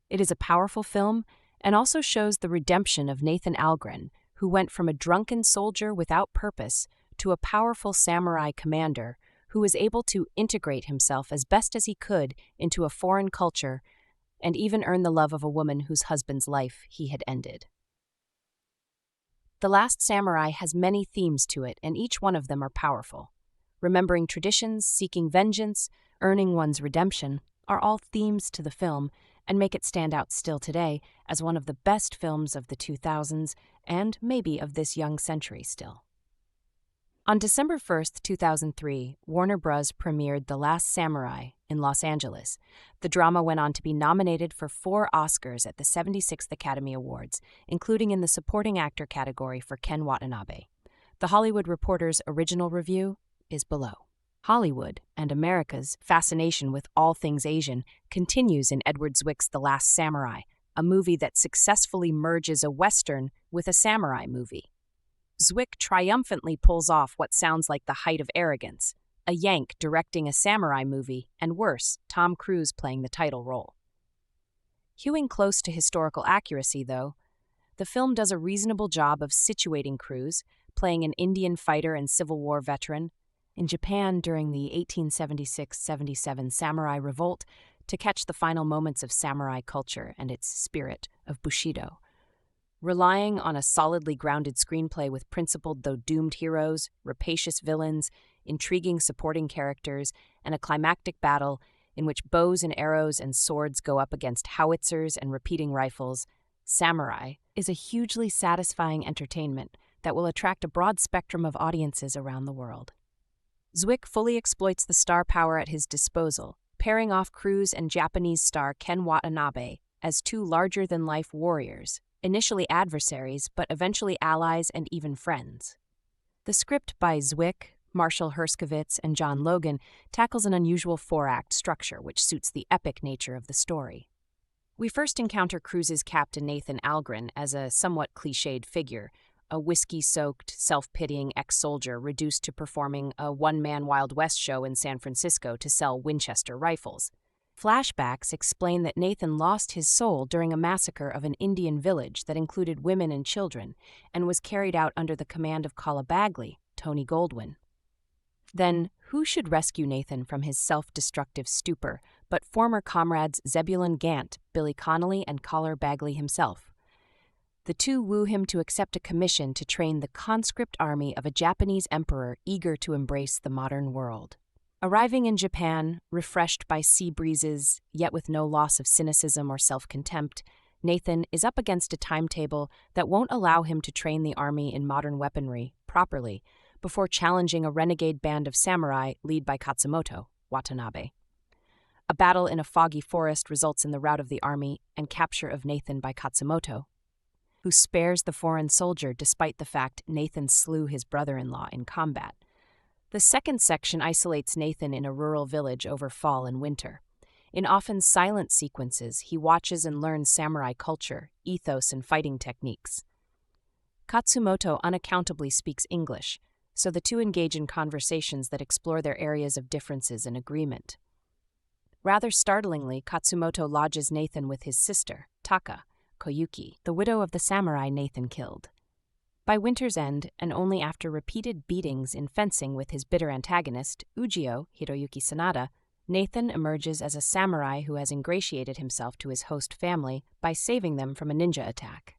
It is a powerful film and also shows the redemption of Nathan Algren, who went from a drunken soldier without purpose to a powerful samurai commander who was able to integrate himself as best as he could into a foreign culture and even earn the love of a woman whose husband's life he had ended. The Last Samurai has many themes to it, and each one of them are powerful. Remembering traditions, seeking vengeance, earning one's redemption are all themes to the film and make it stand out still today as one of the best films of the 2000s and maybe of this young century still. On December 1st, 2003, Warner Bros. Premiered The Last Samurai in Los Angeles. The drama went on to be nominated for 4 Oscars at the 76th Academy Awards, including in the Supporting Actor category for Ken Watanabe. The Hollywood Reporter's original review is below. Hollywood and America's fascination with all things Asian continues in Edward Zwick's The Last Samurai, a movie that successfully merges a Western with a samurai movie. Zwick triumphantly pulls off what sounds like the height of arrogance, a Yank directing a samurai movie, and worse, Tom Cruise playing the title role. Hewing close to historical accuracy, though, the film does a reasonable job of situating Cruise, playing an Indian fighter and Civil War veteran, in Japan during the 1876-77 Samurai Revolt to catch the final moments of samurai culture and its spirit of Bushido. Relying on a solidly grounded screenplay with principled though doomed heroes, rapacious villains, intriguing supporting characters, and a climactic battle in which bows and arrows and swords go up against howitzers and repeating rifles, Samurai is a hugely satisfying entertainment that will attract a broad spectrum of audiences around the world. Zwick fully exploits the star power at his disposal, pairing off Cruise and Japanese star Ken Watanabe as two larger-than-life warriors, initially adversaries but eventually allies and even friends. The script by Zwick, Marshall Herskovitz, and John Logan tackles an unusual four-act structure which suits the epic nature of the story. We first encounter Cruise's captain Nathan Algren as a somewhat cliched figure, a whiskey-soaked, self-pitying ex-soldier reduced to performing a one-man Wild West show in San Francisco to sell Winchester rifles. Flashbacks explain that Nathan lost his soul during a massacre of an Indian village that included women and children and was carried out under the command of Calla Bagley, Tony Goldwyn. Then, who should rescue Nathan from his self-destructive stupor but former comrades Zebulon Gant, Billy Connolly, and Collar Bagley himself? The two woo him to accept a commission to train the conscript army of a Japanese emperor eager to embrace the modern world. Arriving in Japan, refreshed by sea breezes, yet with no loss of cynicism or self-contempt, Nathan is up against a timetable that won't allow him to train the army in modern weaponry properly before challenging a renegade band of samurai led by Katsumoto, Watanabe. A battle in a foggy forest results in the rout of the army and capture of Nathan by Katsumoto, who spares the foreign soldier despite the fact Nathan slew his brother-in-law in combat. The second section isolates Nathan in a rural village over fall and winter. In often silent sequences, he watches and learns samurai culture, ethos, and fighting techniques. Katsumoto unaccountably speaks English, so the two engage in conversations that explore their areas of differences and agreement. Rather startlingly, Katsumoto lodges Nathan with his sister, Taka, Koyuki, the widow of the samurai Nathan killed. By winter's end, and only after repeated beatings in fencing with his bitter antagonist, Ujio Hiroyuki Sanada, Nathan emerges as a samurai who has ingratiated himself to his host family by saving them from a ninja attack.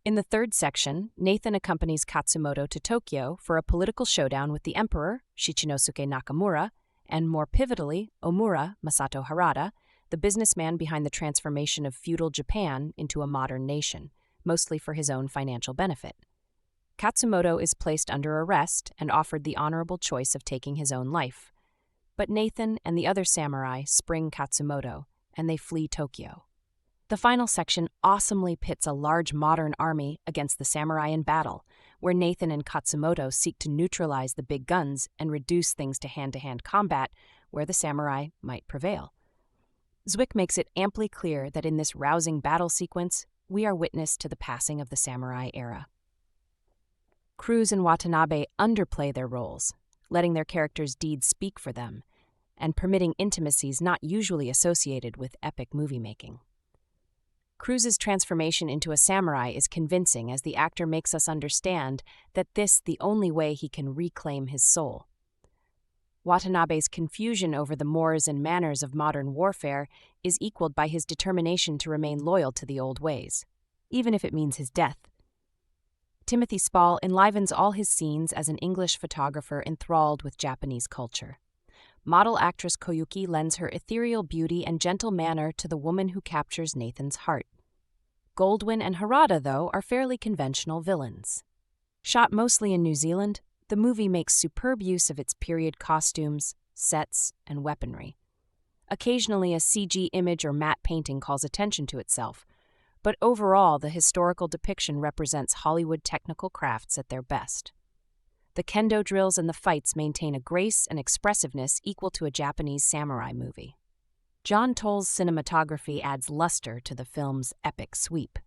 In the third section, Nathan accompanies Katsumoto to Tokyo for a political showdown with the emperor, Shichinosuke Nakamura, and more pivotally, Omura Masato Harada, the businessman behind the transformation of feudal Japan into a modern nation, mostly for his own financial benefit. Katsumoto is placed under arrest and offered the honorable choice of taking his own life. But Nathan and the other samurai spring Katsumoto, and they flee Tokyo. The final section awesomely pits a large modern army against the samurai in battle, where Nathan and Katsumoto seek to neutralize the big guns and reduce things to hand-to-hand combat, where the samurai might prevail. Zwick makes it amply clear that in this rousing battle sequence, we are witness to the passing of the samurai era. Cruise and Watanabe underplay their roles, letting their characters' deeds speak for them, and permitting intimacies not usually associated with epic movie-making. Cruise's transformation into a samurai is convincing as the actor makes us understand that this the only way he can reclaim his soul. Watanabe's confusion over the mores and manners of modern warfare is equaled by his determination to remain loyal to the old ways, even if it means his death. Timothy Spall enlivens all his scenes as an English photographer enthralled with Japanese culture. Model actress Koyuki lends her ethereal beauty and gentle manner to the woman who captures Nathan's heart. Goldwyn and Harada, though, are fairly conventional villains. Shot mostly in New Zealand, the movie makes superb use of its period costumes, sets, and weaponry. Occasionally, a CG image or matte painting calls attention to itself, but overall, the historical depiction represents Hollywood technical crafts at their best. The kendo drills and the fights maintain a grace and expressiveness equal to a Japanese samurai movie. John Toll's cinematography adds luster to the film's epic sweep.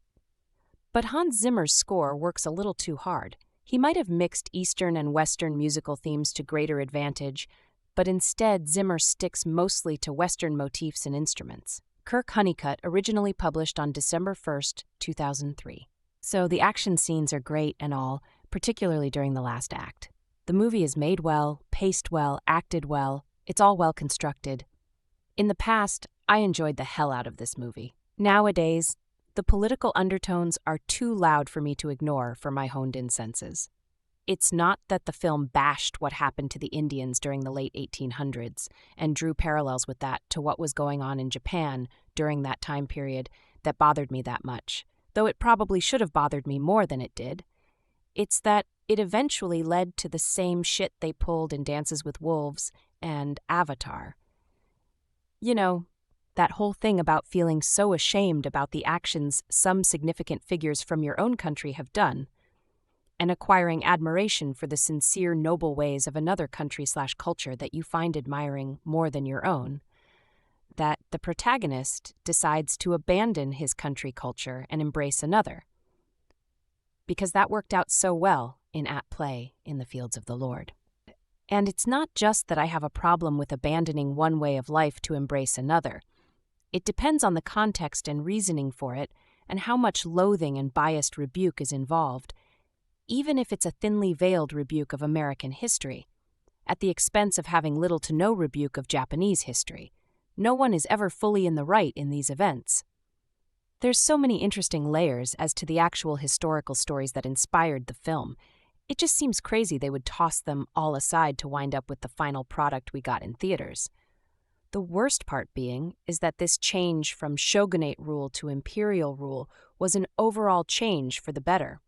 But Hans Zimmer's score works a little too hard. He might have mixed Eastern and Western musical themes to greater advantage, but instead Zimmer sticks mostly to Western motifs and instruments. Kirk Honeycutt originally published on December 1, 2003. So the action scenes are great and all, particularly during the last act. The movie is made well, paced well, acted well, it's all well constructed. In the past, I enjoyed the hell out of this movie. Nowadays, the political undertones are too loud for me to ignore for my honed-in senses. It's not that the film bashed what happened to the Indians during the late 1800s and drew parallels with that to what was going on in Japan during that time period that bothered me that much, though it probably should have bothered me more than it did. It's that it eventually led to the same shit they pulled in Dances with Wolves and Avatar. You know, that whole thing about feeling so ashamed about the actions some significant figures from your own country have done, and acquiring admiration for the sincere, noble ways of another country/culture that you find admiring more than your own. That the protagonist decides to abandon his country culture and embrace another. Because that worked out so well in At Play in the Fields of the Lord. And it's not just that I have a problem with abandoning one way of life to embrace another. It depends on the context and reasoning for it, and how much loathing and biased rebuke is involved, even if it's a thinly veiled rebuke of American history, at the expense of having little to no rebuke of Japanese history. No one is ever fully in the right in these events. There's so many interesting layers as to the actual historical stories that inspired the film. It just seems crazy they would toss them all aside to wind up with the final product we got in theaters. The worst part being is that this change from shogunate rule to imperial rule was an overall change for the better,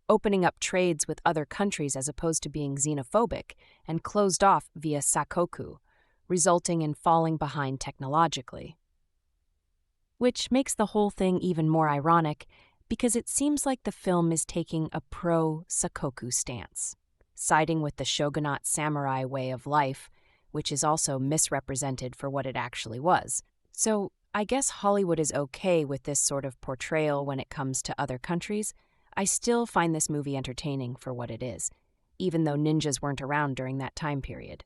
opening up trades with other countries as opposed to being xenophobic and closed off via sakoku, resulting in falling behind technologically. Which makes the whole thing even more ironic because it seems like the film is taking a pro-sakoku stance, siding with the shogunate samurai way of life, which is also misrepresented for what it actually was. So I guess Hollywood is okay with this sort of portrayal when it comes to other countries. I still find this movie entertaining for what it is, even though ninjas weren't around during that time period.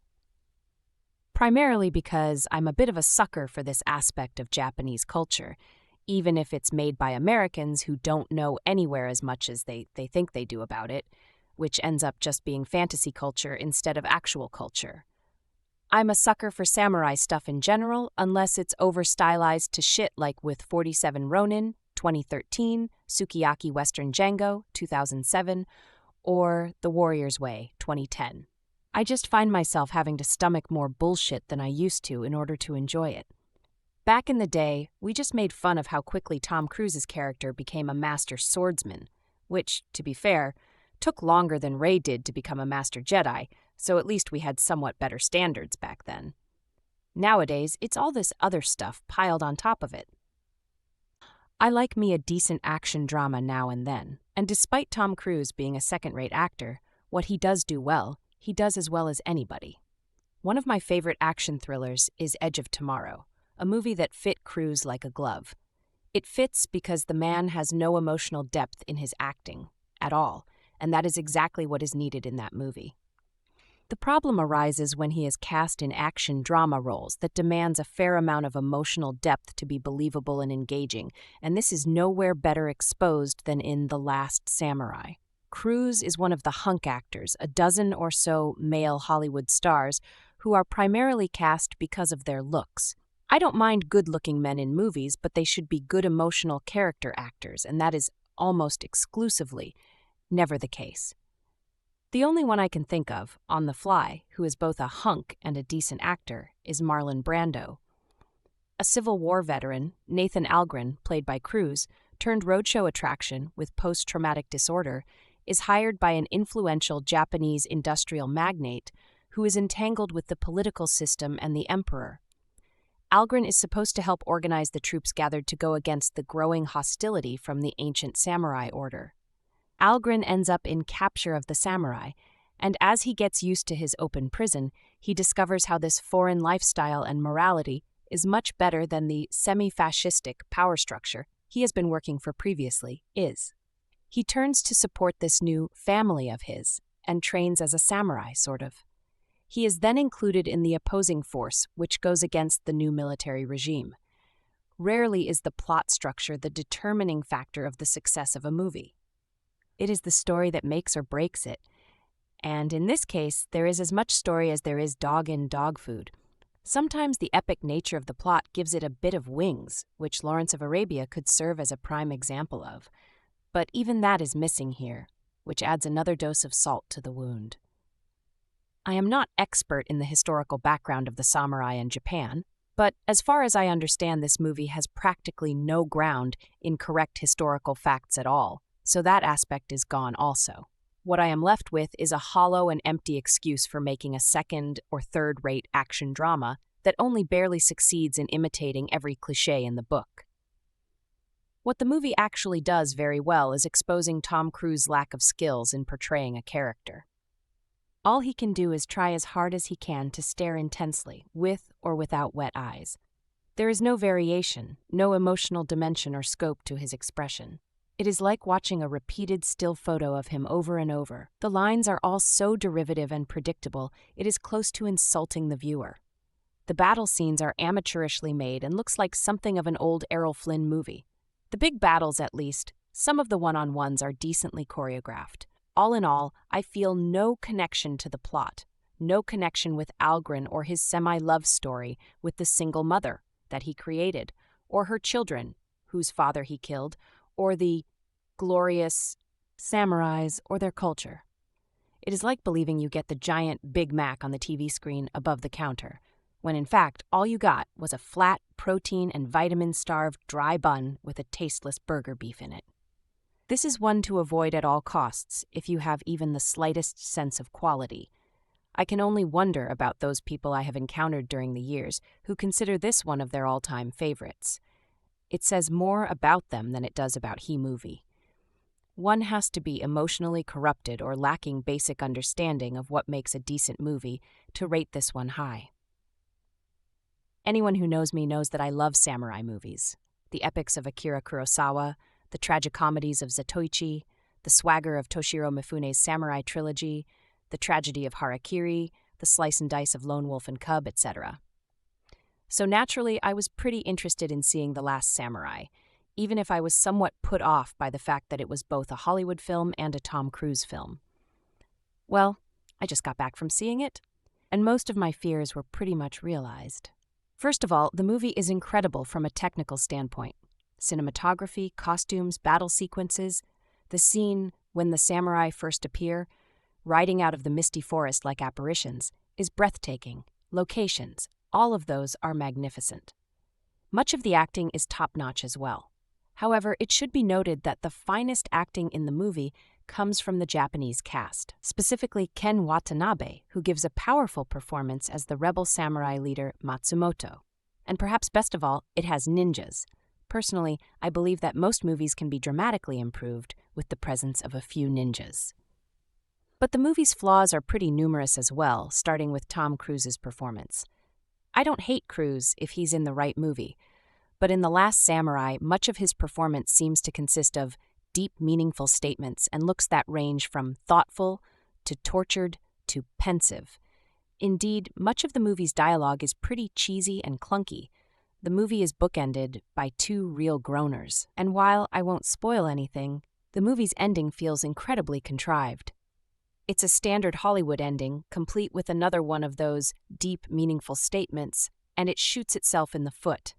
Primarily because I'm a bit of a sucker for this aspect of Japanese culture, even if it's made by Americans who don't know anywhere as much as they think they do about it, which ends up just being fantasy culture instead of actual culture. I'm a sucker for samurai stuff in general, unless it's over-stylized to shit like with 47 Ronin, 2013, Sukiyaki Western Django, 2007, or The Warrior's Way, 2010. I just find myself having to stomach more bullshit than I used to in order to enjoy it. Back in the day, we just made fun of how quickly Tom Cruise's character became a master swordsman, which, to be fair, took longer than Rey did to become a master Jedi, so at least we had somewhat better standards back then. Nowadays, it's all this other stuff piled on top of it. I like me a decent action drama now and then, and despite Tom Cruise being a second-rate actor, what he does do well, he does as well as anybody. One of my favorite action thrillers is Edge of Tomorrow, a movie that fit Cruise like a glove. It fits because the man has no emotional depth in his acting, at all, and that is exactly what is needed in that movie. The problem arises when he is cast in action drama roles that demands a fair amount of emotional depth to be believable and engaging, and this is nowhere better exposed than in The Last Samurai. Cruise is one of the hunk actors, a dozen or so male Hollywood stars, who are primarily cast because of their looks. I don't mind good-looking men in movies, but they should be good emotional character actors, and that is almost exclusively never the case. The only one I can think of, on the fly, who is both a hunk and a decent actor, is Marlon Brando. A Civil War veteran, Nathan Algren, played by Cruise, turned roadshow attraction with post-traumatic disorder, is hired by an influential Japanese industrial magnate who is entangled with the political system and the emperor. Algren is supposed to help organize the troops gathered to go against the growing hostility from the ancient samurai order. Algren ends up in capture of the samurai, and as he gets used to his open prison, he discovers how this foreign lifestyle and morality is much better than the semi-fascistic power structure he has been working for previously is. He turns to support this new family of his, and trains as a samurai, sort of. He is then included in the opposing force, which goes against the new military regime. Rarely is the plot structure the determining factor of the success of a movie. It is the story that makes or breaks it, and in this case, there is as much story as there is dog in dog food. Sometimes the epic nature of the plot gives it a bit of wings, which Lawrence of Arabia could serve as a prime example of. But even that is missing here, which adds another dose of salt to the wound. I am not expert in the historical background of the samurai in Japan, but as far as I understand, this movie has practically no ground in correct historical facts at all, so that aspect is gone also. What I am left with is a hollow and empty excuse for making a second or third-rate action drama that only barely succeeds in imitating every cliché in the book. What the movie actually does very well is exposing Tom Cruise's lack of skills in portraying a character. All he can do is try as hard as he can to stare intensely, with or without wet eyes. There is no variation, no emotional dimension or scope to his expression. It is like watching a repeated still photo of him over and over. The lines are all so derivative and predictable, it is close to insulting the viewer. The battle scenes are amateurishly made and looks like something of an old Errol Flynn movie. The big battles, at least, some of the one-on-ones are decently choreographed. All in all, I feel no connection to the plot, no connection with Algren or his semi-love story with the single mother that he created, or her children, whose father he killed, or the glorious samurais or their culture. It is like believing you get the giant Big Mac on the TV screen above the counter, when in fact all you got was a flat, protein and vitamin-starved dry bun with a tasteless burger beef in it. This is one to avoid at all costs if you have even the slightest sense of quality. I can only wonder about those people I have encountered during the years who consider this one of their all-time favorites. It says more about them than it does about He-Movie. One has to be emotionally corrupted or lacking basic understanding of what makes a decent movie to rate this one high. Anyone who knows me knows that I love samurai movies. The epics of Akira Kurosawa, the tragicomedies of Zatoichi, the swagger of Toshiro Mifune's samurai trilogy, the tragedy of Harakiri, the slice and dice of Lone Wolf and Cub, etc. So naturally, I was pretty interested in seeing The Last Samurai, even if I was somewhat put off by the fact that it was both a Hollywood film and a Tom Cruise film. Well, I just got back from seeing it, and most of my fears were pretty much realized. First of all, the movie is incredible from a technical standpoint. Cinematography, costumes, battle sequences, the scene when the samurai first appear, riding out of the misty forest like apparitions, is breathtaking. Locations, all of those are magnificent. Much of the acting is top-notch as well. However, it should be noted that the finest acting in the movie comes from the Japanese cast, specifically Ken Watanabe, who gives a powerful performance as the rebel samurai leader Matsumoto. And perhaps best of all, it has ninjas. Personally, I believe that most movies can be dramatically improved with the presence of a few ninjas. But the movie's flaws are pretty numerous as well, starting with Tom Cruise's performance. I don't hate Cruise if he's in the right movie, but in The Last Samurai, much of his performance seems to consist of deep, meaningful statements and looks that range from thoughtful to tortured to pensive. Indeed, much of the movie's dialogue is pretty cheesy and clunky. The movie is bookended by two real groaners, and while I won't spoil anything, the movie's ending feels incredibly contrived. It's a standard Hollywood ending, complete with another one of those deep, meaningful statements, and it shoots itself in the foot.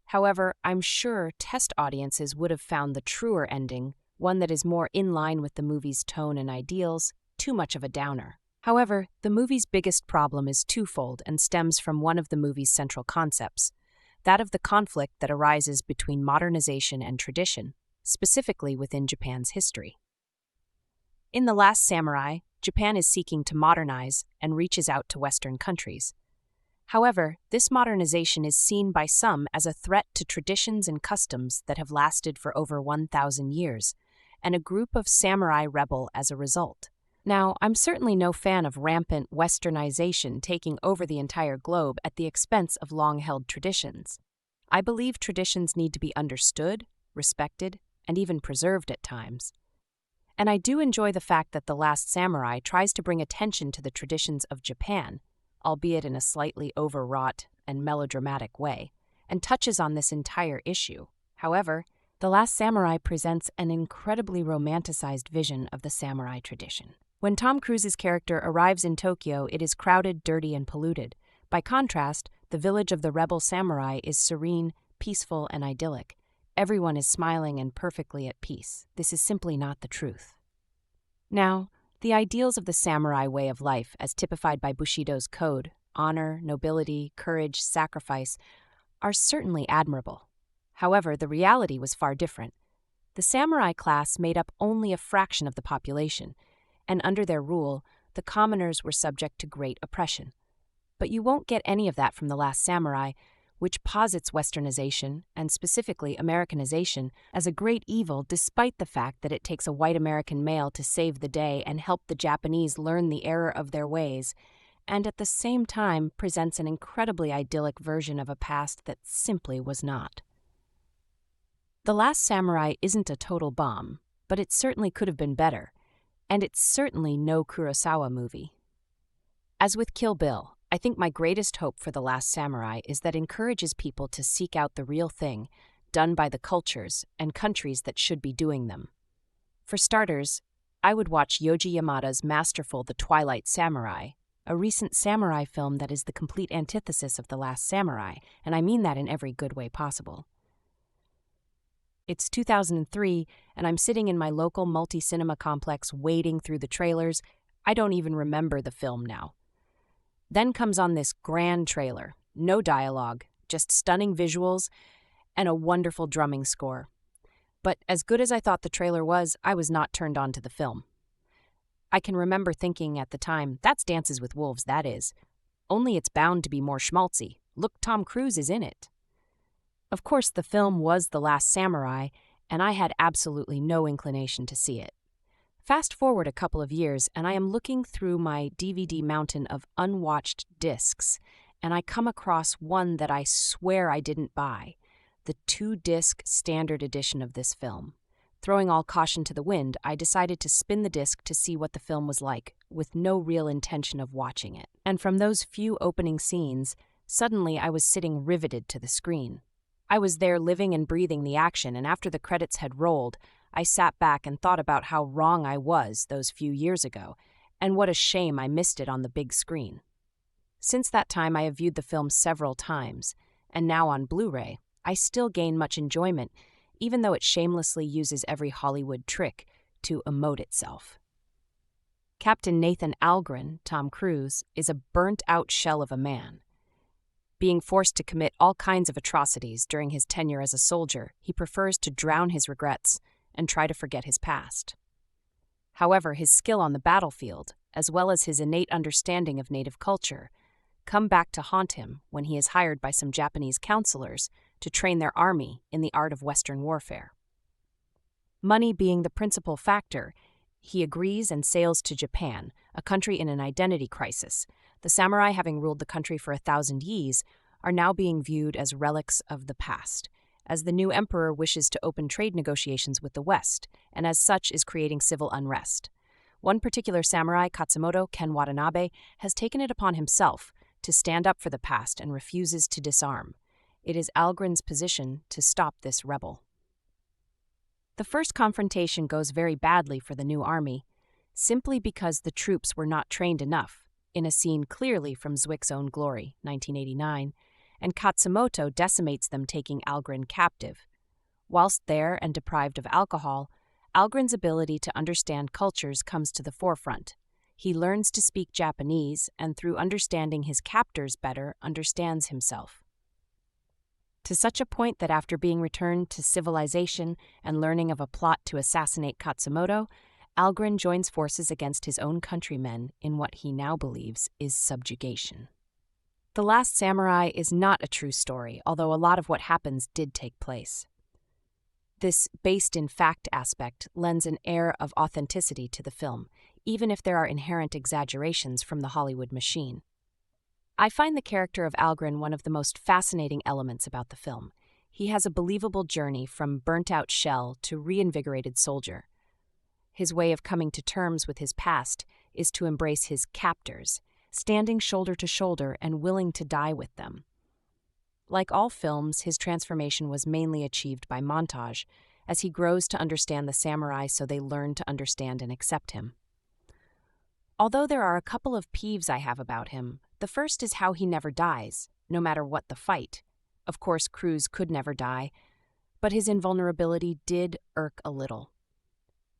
However, I'm sure test audiences would have found the truer ending, one that is more in line with the movie's tone and ideals, too much of a downer. However, the movie's biggest problem is twofold and stems from one of the movie's central concepts, that of the conflict that arises between modernization and tradition, specifically within Japan's history. In The Last Samurai, Japan is seeking to modernize and reaches out to Western countries. However, this modernization is seen by some as a threat to traditions and customs that have lasted for over 1,000 years, and a group of samurai rebel as a result. Now, I'm certainly no fan of rampant westernization taking over the entire globe at the expense of long-held traditions. I believe traditions need to be understood, respected, and even preserved at times. And I do enjoy the fact that The Last Samurai tries to bring attention to the traditions of Japan, albeit in a slightly overwrought and melodramatic way, and touches on this entire issue. However, The Last Samurai presents an incredibly romanticized vision of the samurai tradition. When Tom Cruise's character arrives in Tokyo, it is crowded, dirty, and polluted. By contrast, the village of the rebel samurai is serene, peaceful, and idyllic. Everyone is smiling and perfectly at peace. This is simply not the truth. Now, the ideals of the samurai way of life, as typified by Bushido's code, honor, nobility, courage, sacrifice, are certainly admirable. However, the reality was far different. The samurai class made up only a fraction of the population. and under their rule, the commoners were subject to great oppression. But you won't get any of that from The Last Samurai, which posits Westernization, and specifically Americanization, as a great evil despite the fact that it takes a white American male to save the day and help the Japanese learn the error of their ways, and at the same time presents an incredibly idyllic version of a past that simply was not. The Last Samurai isn't a total bomb, but it certainly could have been better, and it's certainly no Kurosawa movie. As with Kill Bill, I think my greatest hope for The Last Samurai is that it encourages people to seek out the real thing, done by the cultures and countries that should be doing them. For starters, I would watch Yoji Yamada's masterful The Twilight Samurai, a recent samurai film that is the complete antithesis of The Last Samurai, and I mean that in every good way possible. It's 2003, and I'm sitting in my local multi-cinema complex wading through the trailers. I don't even remember the film now. Then comes on this grand trailer, no dialogue, just stunning visuals and a wonderful drumming score. But as good as I thought the trailer was, I was not turned on to the film. I can remember thinking at the time, that's Dances with Wolves, that is. Only it's bound to be more schmaltzy. Look, Tom Cruise is in it. Of course, the film was The Last Samurai, and I had absolutely no inclination to see it. Fast forward a couple of years, and I am looking through my DVD mountain of unwatched discs, and I come across one that I swear I didn't buy, the 2-disc standard edition of this film. Throwing all caution to the wind, I decided to spin the disc to see what the film was like, with no real intention of watching it. And from those few opening scenes, suddenly I was sitting riveted to the screen. I was there living and breathing the action, and after the credits had rolled, I sat back and thought about how wrong I was those few years ago, and what a shame I missed it on the big screen. Since that time, I have viewed the film several times, and now on Blu-ray, I still gain much enjoyment, even though it shamelessly uses every Hollywood trick to emote itself. Captain Nathan Algren, Tom Cruise, is a burnt-out shell of a man. Being forced to commit all kinds of atrocities during his tenure as a soldier, he prefers to drown his regrets and try to forget his past. However, his skill on the battlefield, as well as his innate understanding of native culture, come back to haunt him when he is hired by some Japanese counselors to train their army in the art of Western warfare. Money being the principal factor, he agrees and sails to Japan, a country in an identity crisis. The samurai, having ruled the country for 1,000 years, are now being viewed as relics of the past, as the new emperor wishes to open trade negotiations with the West, and as such is creating civil unrest. One particular samurai, Katsumoto Ken Watanabe, has taken it upon himself to stand up for the past and refuses to disarm. It is Algren's position to stop this rebel. The first confrontation goes very badly for the new army, simply because the troops were not trained enough, in a scene clearly from Zwick's Own Glory, 1989, and Katsumoto decimates them, taking Algren captive. Whilst there and deprived of alcohol, Algren's ability to understand cultures comes to the forefront. He learns to speak Japanese, and through understanding his captors better, understands himself. To such a point that after being returned to civilization and learning of a plot to assassinate Katsumoto, Algren joins forces against his own countrymen in what he now believes is subjugation. The Last Samurai is not a true story, although a lot of what happens did take place. This based-in-fact aspect lends an air of authenticity to the film, even if there are inherent exaggerations from the Hollywood machine. I find the character of Algren one of the most fascinating elements about the film. He has a believable journey from burnt-out shell to reinvigorated soldier. His way of coming to terms with his past is to embrace his captors, standing shoulder to shoulder and willing to die with them. Like all films, his transformation was mainly achieved by montage, as he grows to understand the samurai so they learn to understand and accept him. Although there are a couple of peeves I have about him, the first is how he never dies, no matter what the fight. Of course, Cruise could never die, but his invulnerability did irk a little.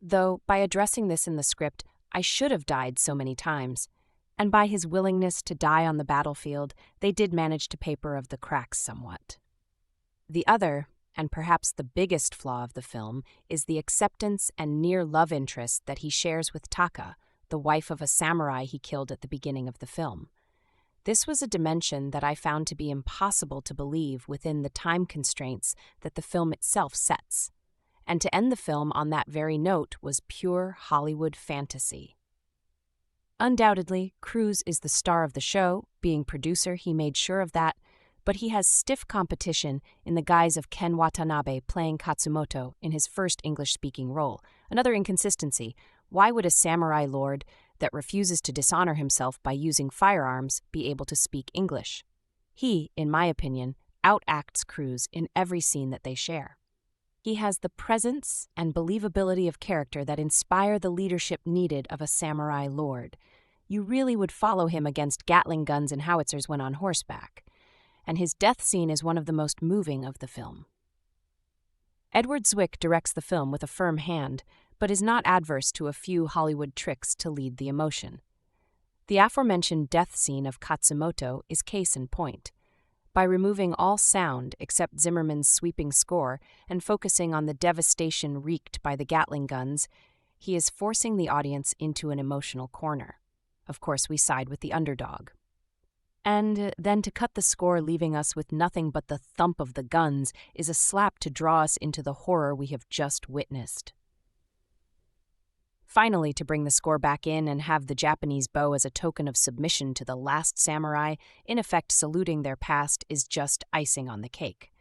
Though, by addressing this in the script, I should have died so many times, and by his willingness to die on the battlefield, they did manage to paper of the cracks somewhat. The other, and perhaps the biggest flaw of the film, is the acceptance and near love interest that he shares with Taka, the wife of a samurai he killed at the beginning of the film. This was a dimension that I found to be impossible to believe within the time constraints that the film itself sets. And to end the film on that very note was pure Hollywood fantasy. Undoubtedly, Cruise is the star of the show. Being producer, he made sure of that, but he has stiff competition in the guise of Ken Watanabe playing Katsumoto in his first English-speaking role. Another inconsistency: why would a samurai lord that refuses to dishonor himself by using firearms be able to speak English? He, in my opinion, outacts Cruise in every scene that they share. He has the presence and believability of character that inspire the leadership needed of a samurai lord. You really would follow him against Gatling guns and howitzers when on horseback. And his death scene is one of the most moving of the film. Edward Zwick directs the film with a firm hand, but is not adverse to a few Hollywood tricks to lead the emotion. The aforementioned death scene of Katsumoto is case in point. By removing all sound except Zimmerman's sweeping score and focusing on the devastation wreaked by the Gatling guns, he is forcing the audience into an emotional corner. Of course, we side with the underdog. And then to cut the score leaving us with nothing but the thump of the guns is a slap to draw us into the horror we have just witnessed. Finally, to bring the score back in and have the Japanese bow as a token of submission to the last samurai, in effect saluting their past, is just icing on the cake.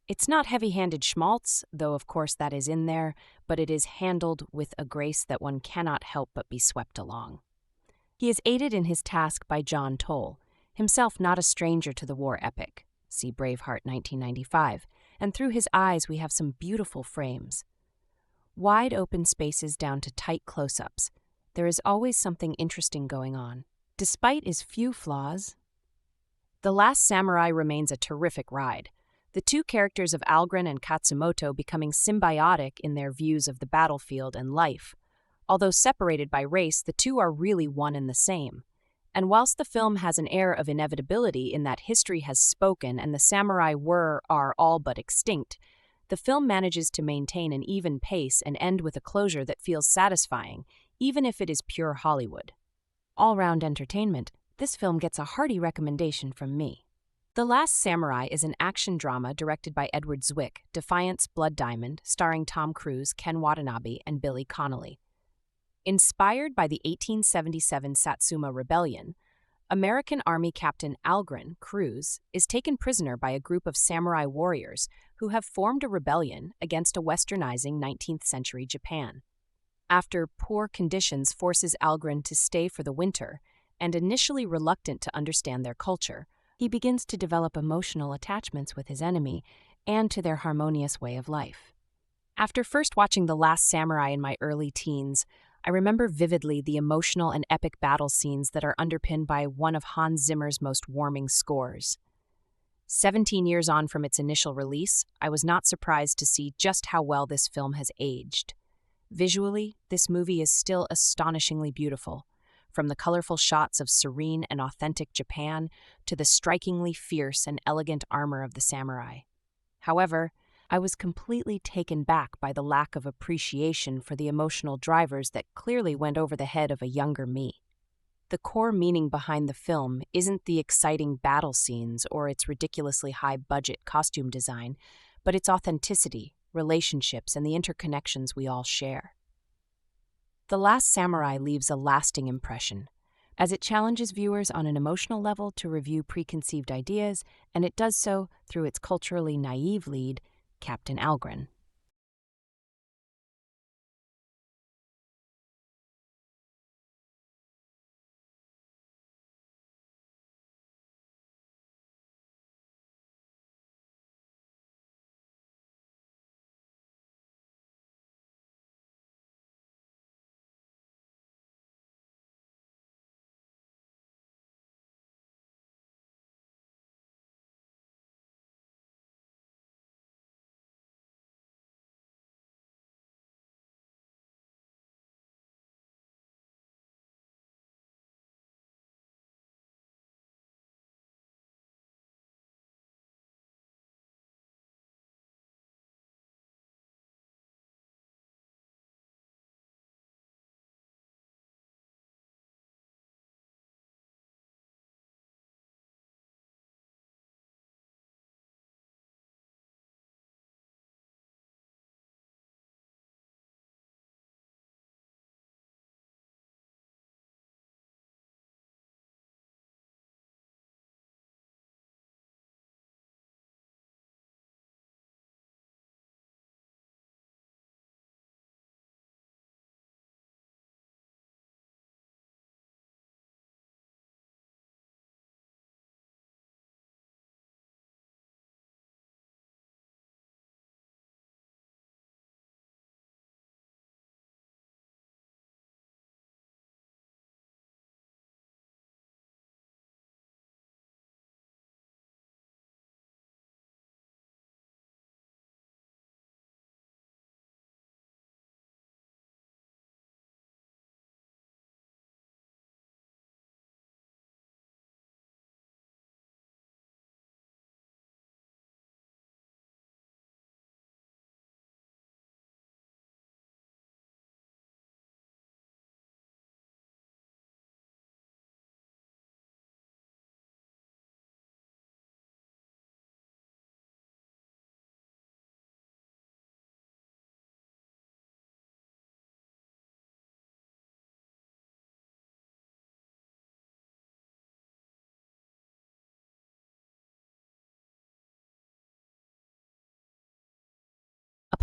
It's not heavy-handed schmaltz, though of course that is in there, but it is handled with a grace that one cannot help but be swept along. He is aided in his task by John Toll, himself not a stranger to the war epic, see Braveheart 1995, and through his eyes we have some beautiful frames. Wide open spaces down to tight close-ups, there is always something interesting going on. Despite its few flaws, The Last Samurai remains a terrific ride, the two characters of Algren and Katsumoto becoming symbiotic in their views of the battlefield and life. Although separated by race, the two are really one and the same. And whilst the film has an air of inevitability in that history has spoken and the samurai are all but extinct, the film manages to maintain an even pace and end with a closure that feels satisfying, even if it is pure Hollywood. All-round entertainment, this film gets a hearty recommendation from me. The Last Samurai is an action drama directed by Edward Zwick, Defiance Blood Diamond, starring Tom Cruise, Ken Watanabe, and Billy Connolly. Inspired by the 1877 Satsuma Rebellion, American Army Captain Algren Cruise is taken prisoner by a group of samurai warriors who have formed a rebellion against a westernizing 19th century Japan. After poor conditions forces Algren to stay for the winter, and initially reluctant to understand their culture, he begins to develop emotional attachments with his enemy and to their harmonious way of life. After first watching The Last Samurai in my early teens, I remember vividly the emotional and epic battle scenes that are underpinned by one of Hans Zimmer's most warming scores. 17 years on from its initial release, I was not surprised to see just how well this film has aged. Visually, this movie is still astonishingly beautiful, from the colorful shots of serene and authentic Japan to the strikingly fierce and elegant armor of the samurai. However, I was completely taken back by the lack of appreciation for the emotional drivers that clearly went over the head of a younger me. The core meaning behind the film isn't the exciting battle scenes or its ridiculously high-budget costume design, but its authenticity, relationships, and the interconnections we all share. The Last Samurai leaves a lasting impression, as it challenges viewers on an emotional level to review preconceived ideas, and it does so through its culturally naive lead, Captain Algren.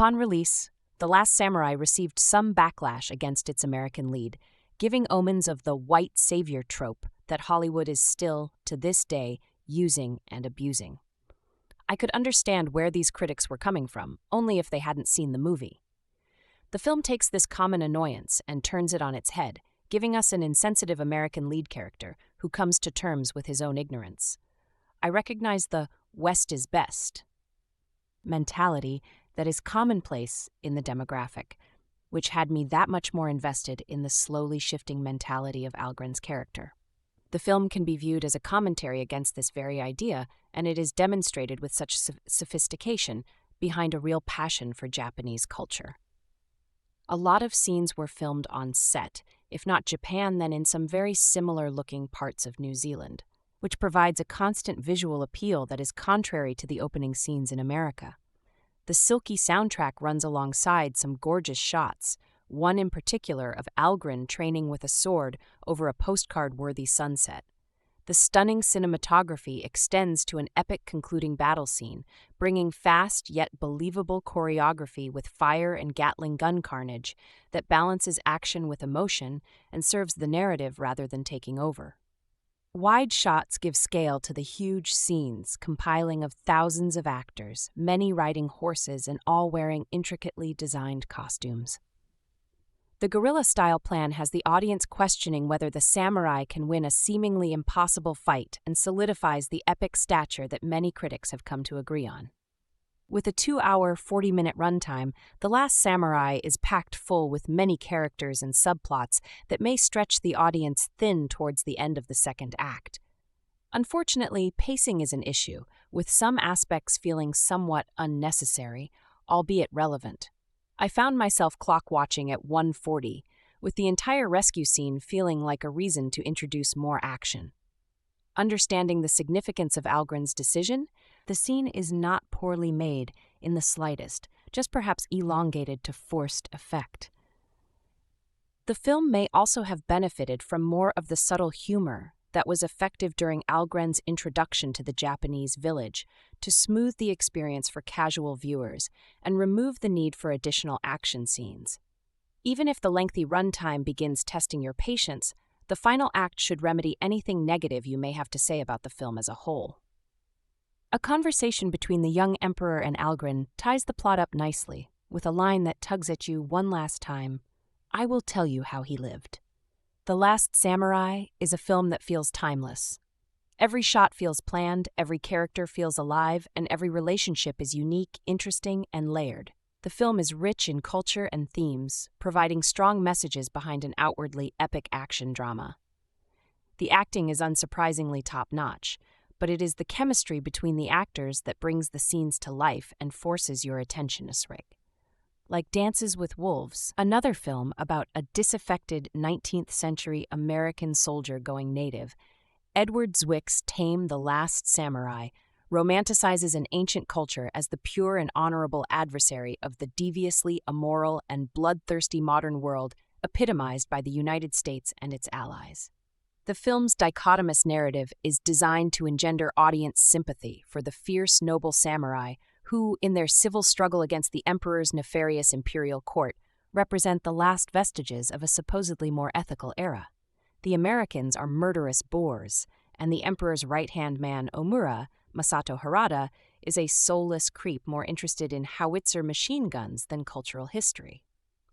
Upon release, The Last Samurai received some backlash against its American lead, giving omens of the white savior trope that Hollywood is still, to this day, using and abusing. I could understand where these critics were coming from, only if they hadn't seen the movie. The film takes this common annoyance and turns it on its head, giving us an insensitive American lead character who comes to terms with his own ignorance. I recognize the West is best mentality that is commonplace in the demographic, which had me that much more invested in the slowly shifting mentality of Algren's character. The film can be viewed as a commentary against this very idea, and it is demonstrated with such sophistication behind a real passion for Japanese culture. A lot of scenes were filmed on set, if not Japan, then in some very similar-looking parts of New Zealand, which provides a constant visual appeal that is contrary to the opening scenes in America. The silky soundtrack runs alongside some gorgeous shots, one in particular of Algren training with a sword over a postcard-worthy sunset. The stunning cinematography extends to an epic concluding battle scene, bringing fast yet believable choreography with fire and Gatling gun carnage that balances action with emotion and serves the narrative rather than taking over. Wide shots give scale to the huge scenes, compiling of thousands of actors, many riding horses and all wearing intricately designed costumes. The guerrilla-style plan has the audience questioning whether the samurai can win a seemingly impossible fight and solidifies the epic stature that many critics have come to agree on. With a 2-hour, 40-minute runtime, The Last Samurai is packed full with many characters and subplots that may stretch the audience thin towards the end of the second act. Unfortunately, pacing is an issue, with some aspects feeling somewhat unnecessary, albeit relevant. I found myself clock-watching at 1:40, with the entire rescue scene feeling like a reason to introduce more action. Understanding the significance of Algren's decision, the scene is not poorly made in the slightest, just perhaps elongated to forced effect. The film may also have benefited from more of the subtle humor that was effective during Algren's introduction to the Japanese village to smooth the experience for casual viewers and remove the need for additional action scenes. Even if the lengthy runtime begins testing your patience, the final act should remedy anything negative you may have to say about the film as a whole. A conversation between the young emperor and Algren ties the plot up nicely, with a line that tugs at you one last time, "I will tell you how he lived." The Last Samurai is a film that feels timeless. Every shot feels planned, every character feels alive, and every relationship is unique, interesting, and layered. The film is rich in culture and themes, providing strong messages behind an outwardly epic action drama. The acting is unsurprisingly top-notch, but it is the chemistry between the actors that brings the scenes to life and forces your attention to Zwick. Like Dances with Wolves, another film about a disaffected 19th century American soldier going native, Edward Zwick's Tame the Last Samurai romanticizes an ancient culture as the pure and honorable adversary of the deviously immoral and bloodthirsty modern world epitomized by the United States and its allies. The film's dichotomous narrative is designed to engender audience sympathy for the fierce, noble samurai who, in their civil struggle against the emperor's nefarious imperial court, represent the last vestiges of a supposedly more ethical era. The Americans are murderous boors, and the emperor's right-hand man, Omura, Masato Harada, is a soulless creep more interested in howitzer machine guns than cultural history.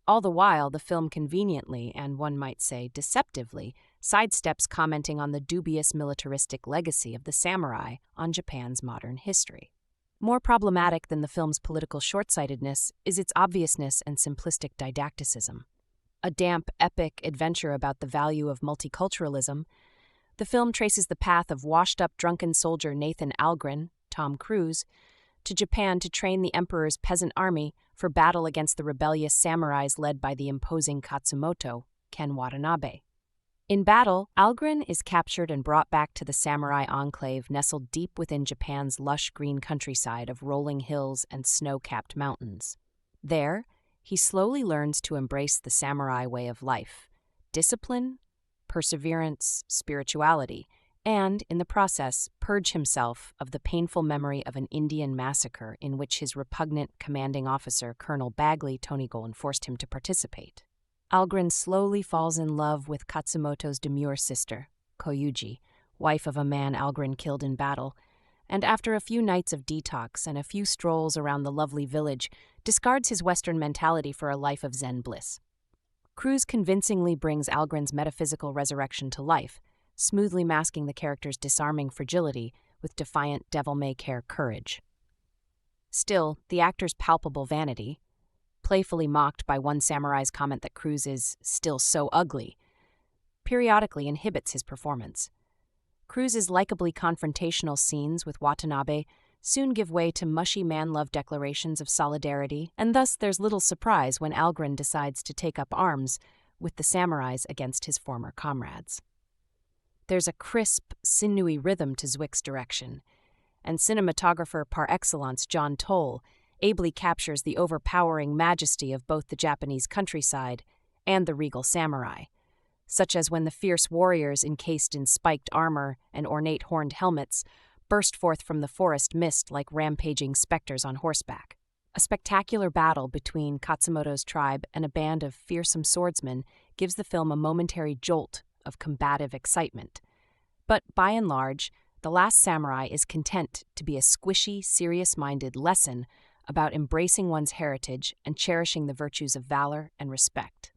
All the while, the film conveniently, and one might say deceptively, sidesteps commenting on the dubious militaristic legacy of the samurai on Japan's modern history. More problematic than the film's political short-sightedness is its obviousness and simplistic didacticism. A damp, epic adventure about the value of multiculturalism, the film traces the path of washed-up drunken soldier Nathan Algren, Tom Cruise, to Japan to train the emperor's peasant army for battle against the rebellious samurais led by the imposing Katsumoto, Ken Watanabe. In battle, Algren is captured and brought back to the samurai enclave nestled deep within Japan's lush green countryside of rolling hills and snow-capped mountains. There, he slowly learns to embrace the samurai way of life, discipline, perseverance, spirituality, and, in the process, purge himself of the painful memory of an Indian massacre in which his repugnant commanding officer, Colonel Bagley Tony Golan, forced him to participate. Algren slowly falls in love with Katsumoto's demure sister, Koyuki, wife of a man Algren killed in battle, and after a few nights of detox and a few strolls around the lovely village, discards his Western mentality for a life of Zen bliss. Cruz convincingly brings Algren's metaphysical resurrection to life, smoothly masking the character's disarming fragility with defiant devil-may-care courage. Still, the actor's palpable vanity, playfully mocked by one samurai's comment that Cruz is still so ugly, periodically inhibits his performance. Cruz's likably confrontational scenes with Watanabe soon give way to mushy man-love declarations of solidarity, and thus there's little surprise when Algren decides to take up arms with the samurais against his former comrades. There's a crisp, sinewy rhythm to Zwick's direction, and cinematographer par excellence John Toll ably captures the overpowering majesty of both the Japanese countryside and the regal samurai, such as when the fierce warriors encased in spiked armor and ornate horned helmets burst forth from the forest mist like rampaging specters on horseback. A spectacular battle between Katsumoto's tribe and a band of fearsome swordsmen gives the film a momentary jolt of combative excitement. But by and large, The Last Samurai is content to be a squishy, serious-minded lesson about embracing one's heritage and cherishing the virtues of valor and respect.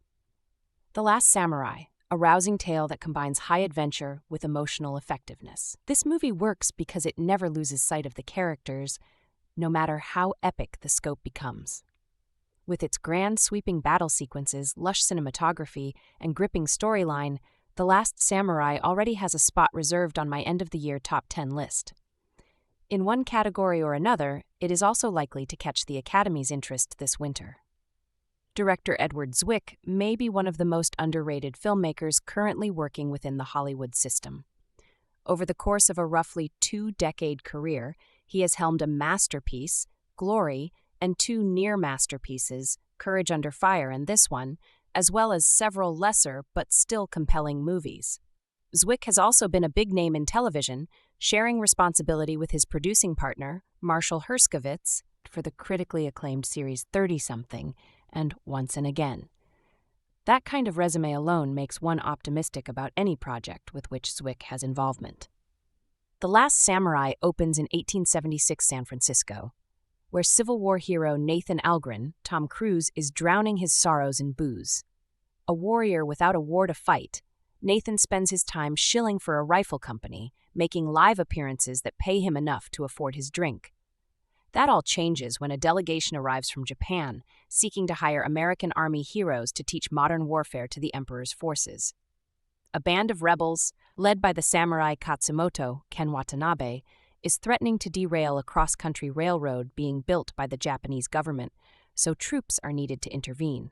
The Last Samurai, a rousing tale that combines high adventure with emotional effectiveness. This movie works because it never loses sight of the characters, no matter how epic the scope becomes. With its grand, sweeping battle sequences, lush cinematography, and gripping storyline, The Last Samurai already has a spot reserved on my end-of-the-year top 10 list. In one category or another, it is also likely to catch the Academy's interest this winter. Director Edward Zwick may be one of the most underrated filmmakers currently working within the Hollywood system. Over the course of a roughly 2-decade career, he has helmed a masterpiece, Glory, and 2 near masterpieces, Courage Under Fire and this one, as well as several lesser but still compelling movies. Zwick has also been a big name in television, sharing responsibility with his producing partner, Marshall Herskovitz, for the critically acclaimed series 30-something and Once and Again. That kind of resume alone makes one optimistic about any project with which Zwick has involvement. The Last Samurai opens in 1876 San Francisco, where Civil War hero Nathan Algren, Tom Cruise, is drowning his sorrows in booze. A warrior without a war to fight, Nathan spends his time shilling for a rifle company, making live appearances that pay him enough to afford his drink. That all changes when a delegation arrives from Japan, seeking to hire American Army heroes to teach modern warfare to the Emperor's forces. A band of rebels, led by the samurai Katsumoto, Ken Watanabe, is threatening to derail a cross-country railroad being built by the Japanese government, so troops are needed to intervene.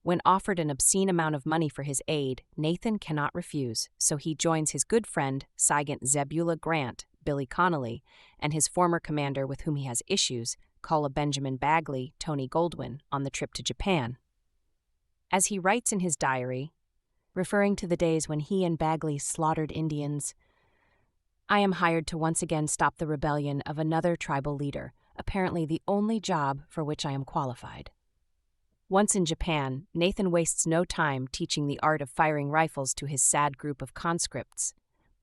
When offered an obscene amount of money for his aid, Nathan cannot refuse, so he joins his good friend, Sergeant Zebula Grant, Billy Connolly, and his former commander with whom he has issues, Culla Benjamin Bagley, Tony Goldwyn, on the trip to Japan. As he writes in his diary, referring to the days when he and Bagley slaughtered Indians, "I am hired to once again stop the rebellion of another tribal leader, apparently the only job for which I am qualified." Once in Japan, Nathan wastes no time teaching the art of firing rifles to his sad group of conscripts.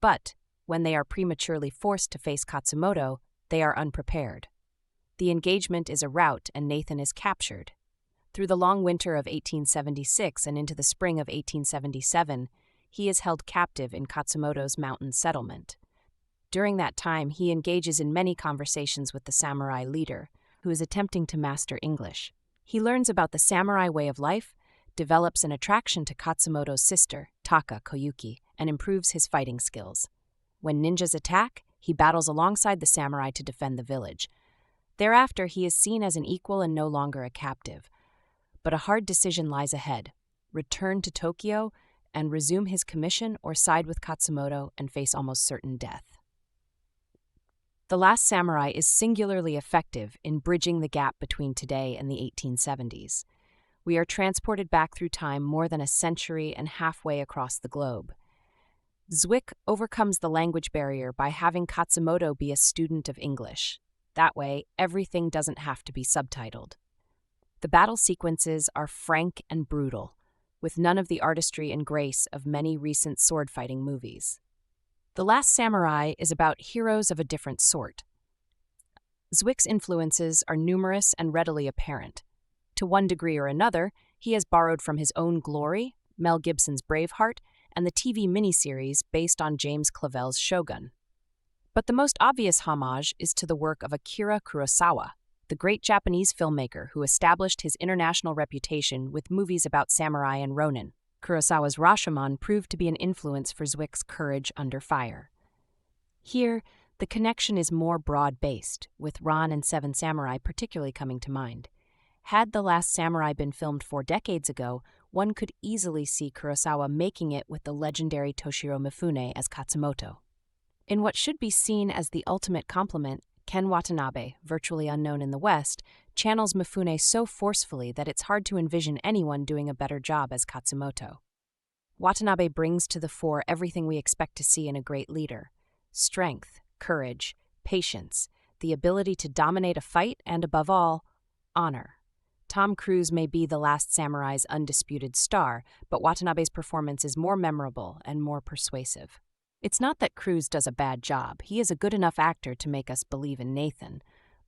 But, when they are prematurely forced to face Katsumoto, they are unprepared. The engagement is a rout and Nathan is captured. Through the long winter of 1876 and into the spring of 1877, he is held captive in Katsumoto's mountain settlement. During that time, he engages in many conversations with the samurai leader, who is attempting to master English. He learns about the samurai way of life, develops an attraction to Katsumoto's sister, Taka Koyuki, and improves his fighting skills. When ninjas attack, he battles alongside the samurai to defend the village. Thereafter, he is seen as an equal and no longer a captive. But a hard decision lies ahead: return to Tokyo and resume his commission, or side with Katsumoto and face almost certain death. The Last Samurai is singularly effective in bridging the gap between today and the 1870s. We are transported back through time more than a century and halfway across the globe. Zwick overcomes the language barrier by having Katsumoto be a student of English. That way, everything doesn't have to be subtitled. The battle sequences are frank and brutal, with none of the artistry and grace of many recent sword-fighting movies. The Last Samurai is about heroes of a different sort. Zwick's influences are numerous and readily apparent. To one degree or another, he has borrowed from his own Glory, Mel Gibson's Braveheart, and the TV miniseries based on James Clavell's Shogun. But the most obvious homage is to the work of Akira Kurosawa, the great Japanese filmmaker who established his international reputation with movies about samurai and ronin. Kurosawa's Rashomon proved to be an influence for Zwick's Courage Under Fire. Here, the connection is more broad-based, with Ran and Seven Samurai particularly coming to mind. Had The Last Samurai been filmed 4 decades ago, one could easily see Kurosawa making it with the legendary Toshiro Mifune as Katsumoto. In what should be seen as the ultimate compliment, Ken Watanabe, virtually unknown in the West, channels Mifune so forcefully that it's hard to envision anyone doing a better job as Katsumoto. Watanabe brings to the fore everything we expect to see in a great leader: strength, courage, patience, the ability to dominate a fight, and above all, honor. Tom Cruise may be The Last Samurai's undisputed star, but Watanabe's performance is more memorable and more persuasive. It's not that Cruise does a bad job. He is a good enough actor to make us believe in Nathan.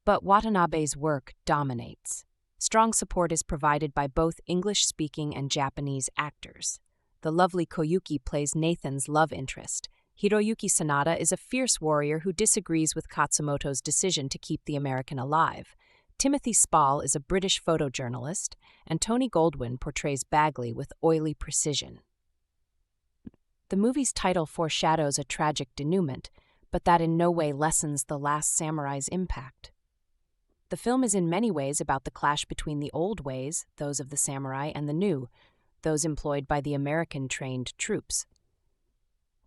But Watanabe's work dominates. Strong support is provided by both English-speaking and Japanese actors. The lovely Koyuki plays Nathan's love interest. Hiroyuki Sanada is a fierce warrior who disagrees with Katsumoto's decision to keep the American alive. Timothy Spall is a British photojournalist, and Tony Goldwyn portrays Bagley with oily precision. The movie's title foreshadows a tragic denouement, but that in no way lessens The Last Samurai's impact. The film is in many ways about the clash between the old ways, those of the samurai, and the new, those employed by the American-trained troops.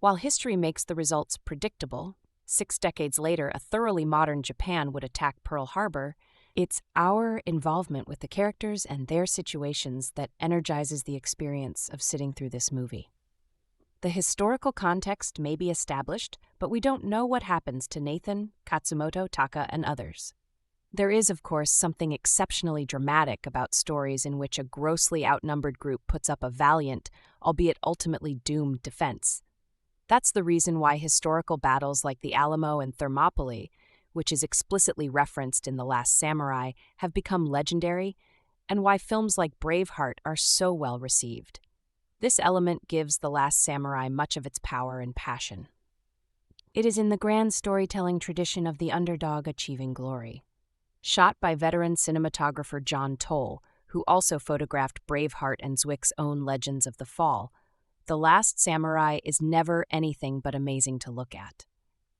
While history makes the results predictable, 6 decades later a thoroughly modern Japan would attack Pearl Harbor, it's our involvement with the characters and their situations that energizes the experience of sitting through this movie. The historical context may be established, but we don't know what happens to Nathan, Katsumoto, Taka, and others. There is, of course, something exceptionally dramatic about stories in which a grossly outnumbered group puts up a valiant, albeit ultimately doomed, defense. That's the reason why historical battles like the Alamo and Thermopylae, which is explicitly referenced in The Last Samurai, have become legendary, and why films like Braveheart are so well received. This element gives The Last Samurai much of its power and passion. It is in the grand storytelling tradition of the underdog achieving glory. Shot by veteran cinematographer John Toll, who also photographed Braveheart and Zwick's own Legends of the Fall, The Last Samurai is never anything but amazing to look at.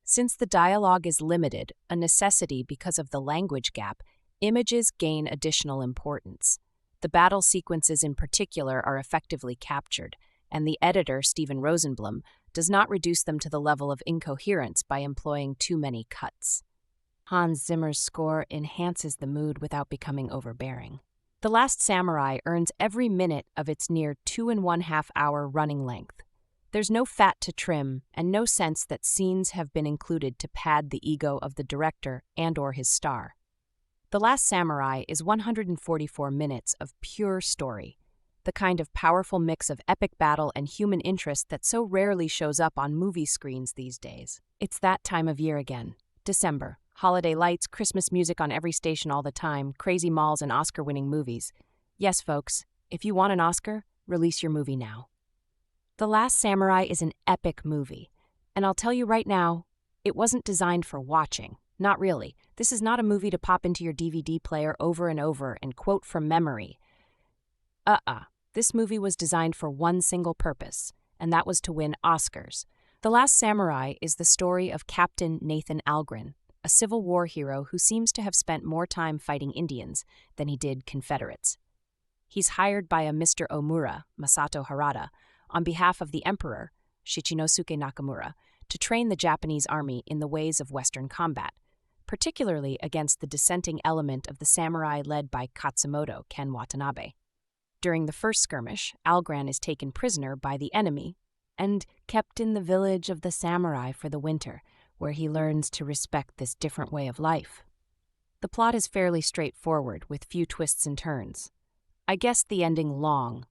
Since the dialogue is limited, a necessity because of the language gap, images gain additional importance. The battle sequences in particular are effectively captured, and the editor, Stephen Rosenblum, does not reduce them to the level of incoherence by employing too many cuts. Hans Zimmer's score enhances the mood without becoming overbearing. The Last Samurai earns every minute of its near 2.5-hour running length. There's no fat to trim, and no sense that scenes have been included to pad the ego of the director and/or his star. The Last Samurai is 144 minutes of pure story, the kind of powerful mix of epic battle and human interest that so rarely shows up on movie screens these days. It's that time of year again. December. Holiday lights, Christmas music on every station all the time, crazy malls and Oscar-winning movies. Yes, folks, if you want an Oscar, release your movie now. The Last Samurai is an epic movie, and I'll tell you right now, it wasn't designed for watching. Not really. This is not a movie to pop into your DVD player over and over and quote from memory. This movie was designed for one single purpose, and that was to win Oscars. The Last Samurai is the story of Captain Nathan Algren, a Civil War hero who seems to have spent more time fighting Indians than he did Confederates. He's hired by a Mr. Omura, Masato Harada, on behalf of the Emperor, Shichinosuke Nakamura, to train the Japanese army in the ways of Western combat, particularly against the dissenting element of the samurai led by Katsumoto, Ken Watanabe. During the first skirmish, Algren is taken prisoner by the enemy and kept in the village of the samurai for the winter, where he learns to respect this different way of life. The plot is fairly straightforward, with few twists and turns. I guessed the ending long,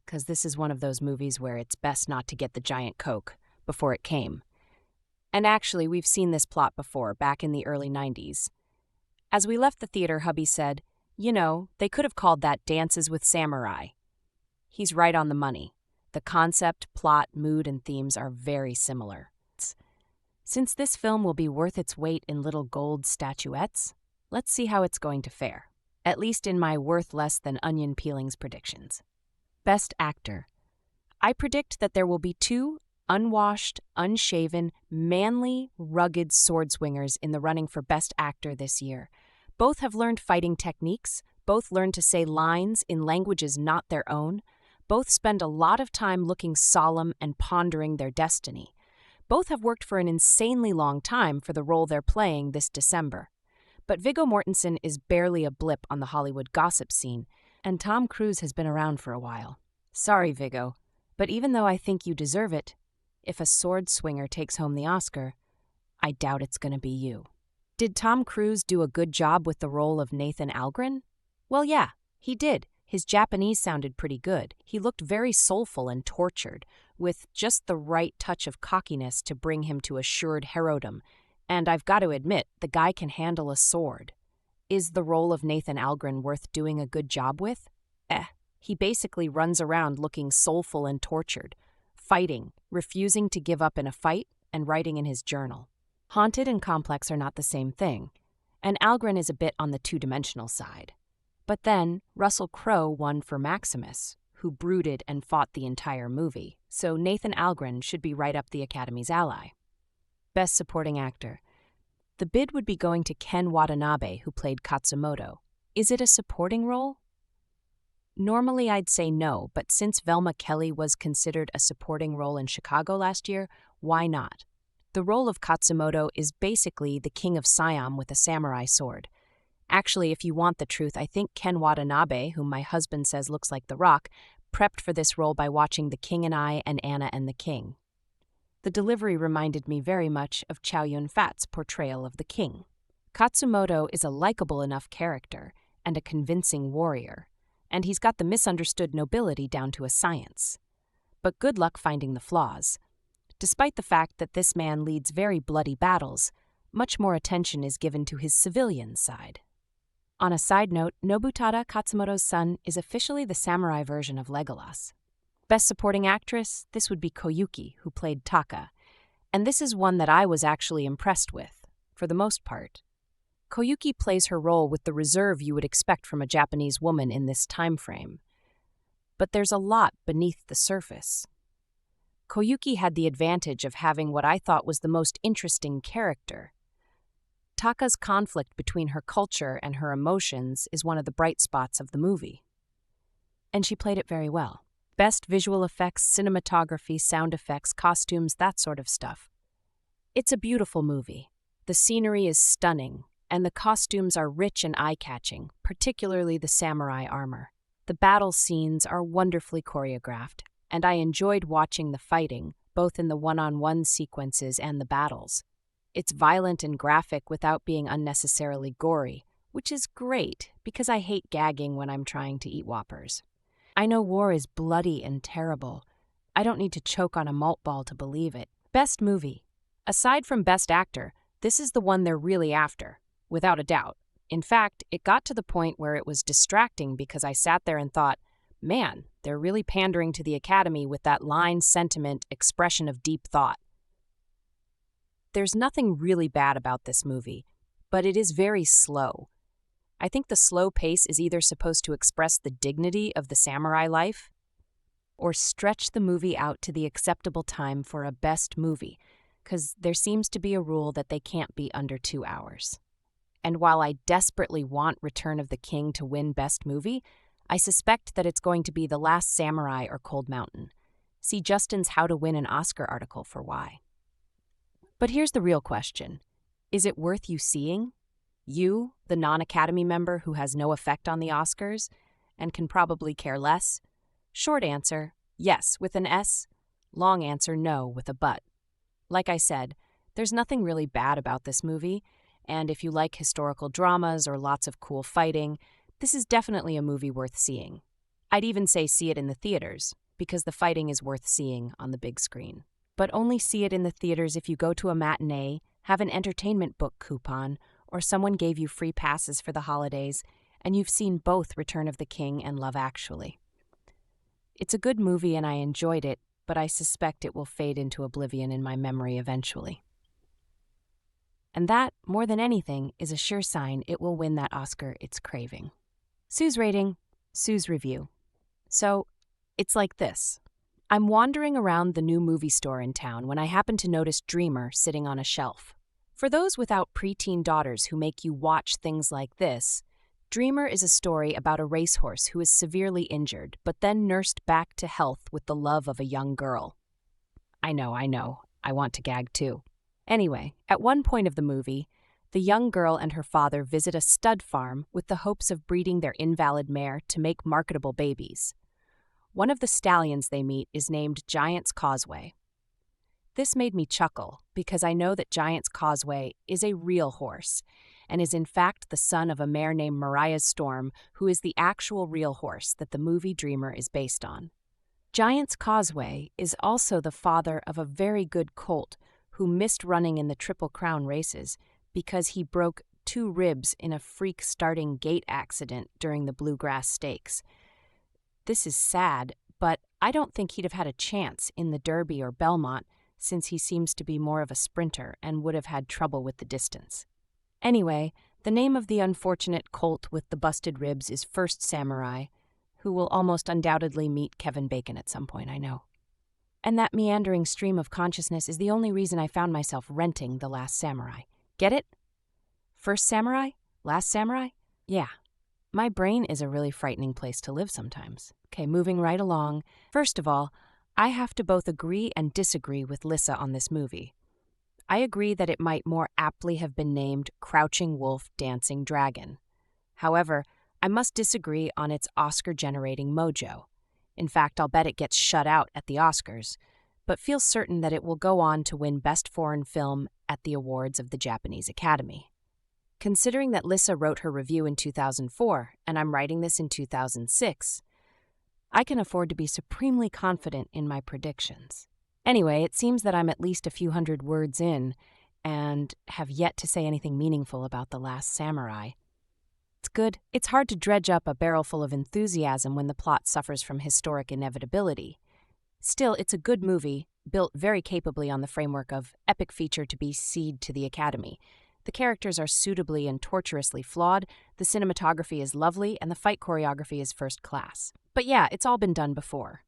because this is one of those movies where it's best not to get the giant Coke before it came. And actually, we've seen this plot before, back in the early 90s. As we left the theater, hubby said, "You know, they could have called that Dances with Samurai." He's right on the money. The concept, plot, mood, and themes are very similar. Since this film will be worth its weight in little gold statuettes, let's see how it's going to fare, at least in my worth less than onion peelings predictions. Best Actor. I predict that there will be 2 unwashed, unshaven, manly, rugged sword swingers in the running for Best Actor this year. Both have learned fighting techniques, both learned to say lines in languages not their own, both spend a lot of time looking solemn and pondering their destiny. Both have worked for an insanely long time for the role they're playing this December. But Viggo Mortensen is barely a blip on the Hollywood gossip scene, and Tom Cruise has been around for a while. Sorry, Viggo, but even though I think you deserve it, if a sword swinger takes home the Oscar, I doubt it's going to be you. Did Tom Cruise do a good job with the role of Nathan Algren? Well, yeah, he did. His Japanese sounded pretty good. He looked very soulful and tortured, with just the right touch of cockiness to bring him to assured herodom. And I've got to admit, the guy can handle a sword. Is the role of Nathan Algren worth doing a good job with? He basically runs around looking soulful and tortured, fighting, refusing to give up in a fight, and writing in his journal. Haunted and complex are not the same thing, and Algren is a bit on the two-dimensional side. But then, Russell Crowe won for Maximus, who brooded and fought the entire movie, so Nathan Algren should be right up the Academy's ally. Best Supporting Actor. The bid would be going to Ken Watanabe, who played Katsumoto. Is it a supporting role? Normally I'd say no, but since Velma Kelly was considered a supporting role in Chicago last year, why not? The role of Katsumoto is basically the king of Siam with a samurai sword. Actually, if you want the truth, I think Ken Watanabe, whom my husband says looks like The Rock, prepped for this role by watching The King and I and Anna and the King. The delivery reminded me very much of Chow Yun-fat's portrayal of the king. Katsumoto is a likable enough character and a convincing warrior, and he's got the misunderstood nobility down to a science. But good luck finding the flaws. Despite the fact that this man leads very bloody battles, much more attention is given to his civilian side. On a side note, Nobutada Katsumoto's son is officially the samurai version of Legolas. Best Supporting Actress, this would be Koyuki, who played Taka. And this is one that I was actually impressed with, for the most part. Koyuki plays her role with the reserve you would expect from a Japanese woman in this time frame. But there's a lot beneath the surface. Koyuki had the advantage of having what I thought was the most interesting character. Taka's conflict between her culture and her emotions is one of the bright spots of the movie. And she played it very well. Best visual effects, cinematography, sound effects, costumes, that sort of stuff. It's a beautiful movie. The scenery is stunning, and the costumes are rich and eye-catching, particularly the samurai armor. The battle scenes are wonderfully choreographed, and I enjoyed watching the fighting, both in the one-on-one sequences and the battles. It's violent and graphic without being unnecessarily gory, which is great because I hate gagging when I'm trying to eat Whoppers. I know war is bloody and terrible. I don't need to choke on a malt ball to believe it. Best Movie. Aside from Best Actor, this is the one they're really after, without a doubt. In fact, it got to the point where it was distracting because I sat there and thought, man, they're really pandering to the Academy with that line, sentiment, expression of deep thought. There's nothing really bad about this movie, but it is very slow. I think the slow pace is either supposed to express the dignity of the samurai life or stretch the movie out to the acceptable time for a best movie, because there seems to be a rule that they can't be under 2 hours. And while I desperately want Return of the King to win Best Movie, I suspect that it's going to be The Last Samurai or Cold Mountain. See Justin's How to Win an Oscar article for why. But here's the real question. Is it worth you seeing? You, the non-Academy member who has no effect on the Oscars and can probably care less? Short answer, Yes, with an S. Long answer, no, with a but. Like I said, there's nothing really bad about this movie, and if you like historical dramas or lots of cool fighting, this is definitely a movie worth seeing. I'd even say see it in the theaters, because the fighting is worth seeing on the big screen. But only see it in the theaters if you go to a matinee, have an entertainment book coupon, or someone gave you free passes for the holidays, and you've seen both Return of the King and Love Actually. It's a good movie and I enjoyed it, but I suspect it will fade into oblivion in my memory eventually. And that, more than anything, is a sure sign it will win that Oscar it's craving. Sue's rating, Sue's review. So, it's like this. I'm wandering around the new movie store in town when I happen to notice Dreamer sitting on a shelf. For those without preteen daughters who make you watch things like this, Dreamer is a story about a racehorse who is severely injured, but then nursed back to health with the love of a young girl. I know, I want to gag too. Anyway, at one point of the movie, the young girl and her father visit a stud farm with the hopes of breeding their invalid mare to make marketable babies. One of the stallions they meet is named Giant's Causeway. This made me chuckle because I know that Giant's Causeway is a real horse and is in fact the son of a mare named Mariah's Storm, who is the actual real horse that the movie Dreamer is based on. Giant's Causeway is also the father of a very good colt who missed running in the Triple Crown races because he broke 2 ribs in a freak starting gate accident during the Bluegrass Stakes. This is sad, but I don't think he'd have had a chance in the Derby or Belmont since he seems to be more of a sprinter and would have had trouble with the distance. Anyway, the name of the unfortunate colt with the busted ribs is First Samurai, who will almost undoubtedly meet Kevin Bacon at some point, I know. And that meandering stream of consciousness is the only reason I found myself renting The Last Samurai. Get it? First Samurai? Last Samurai? Yeah. My brain is a really frightening place to live sometimes. Okay, moving right along. First of all, I have to both agree and disagree with Lissa on this movie. I agree that it might more aptly have been named Crouching Wolf, Dancing Dragon. However, I must disagree on its Oscar-generating mojo. In fact, I'll bet it gets shut out at the Oscars, but feel certain that it will go on to win Best Foreign Film at the awards of the Japanese Academy. Considering that Lissa wrote her review in 2004 and I'm writing this in 2006, I can afford to be supremely confident in my predictions. Anyway, it seems that I'm at least a few hundred words in and have yet to say anything meaningful about The Last Samurai. It's good. It's hard to dredge up a barrel full of enthusiasm when the plot suffers from historic inevitability. Still, it's a good movie, built very capably on the framework of epic feature to be seed to the Academy. The characters are suitably and tortuously flawed, the cinematography is lovely, and the fight choreography is first class. But yeah, it's all been done before.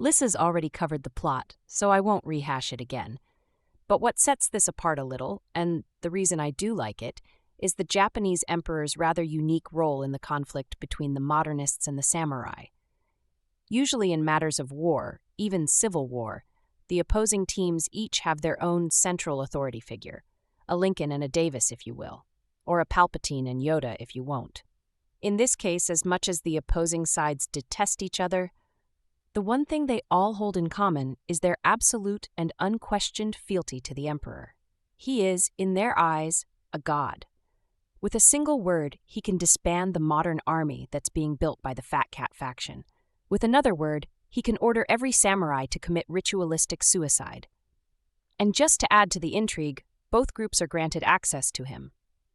Lissa's already covered the plot, so I won't rehash it again. But what sets this apart a little, and the reason I do like it, is the Japanese emperor's rather unique role in the conflict between the modernists and the samurai. Usually in matters of war, even civil war, the opposing teams each have their own central authority figure, a Lincoln and a Davis, if you will, or a Palpatine and Yoda, if you won't. In this case, as much as the opposing sides detest each other, the one thing they all hold in common is their absolute and unquestioned fealty to the emperor. He is, in their eyes, a god. With a single word, he can disband the modern army that's being built by the Fat Cat faction. With another word, he can order every samurai to commit ritualistic suicide. And just to add to the intrigue, both groups are granted access to him.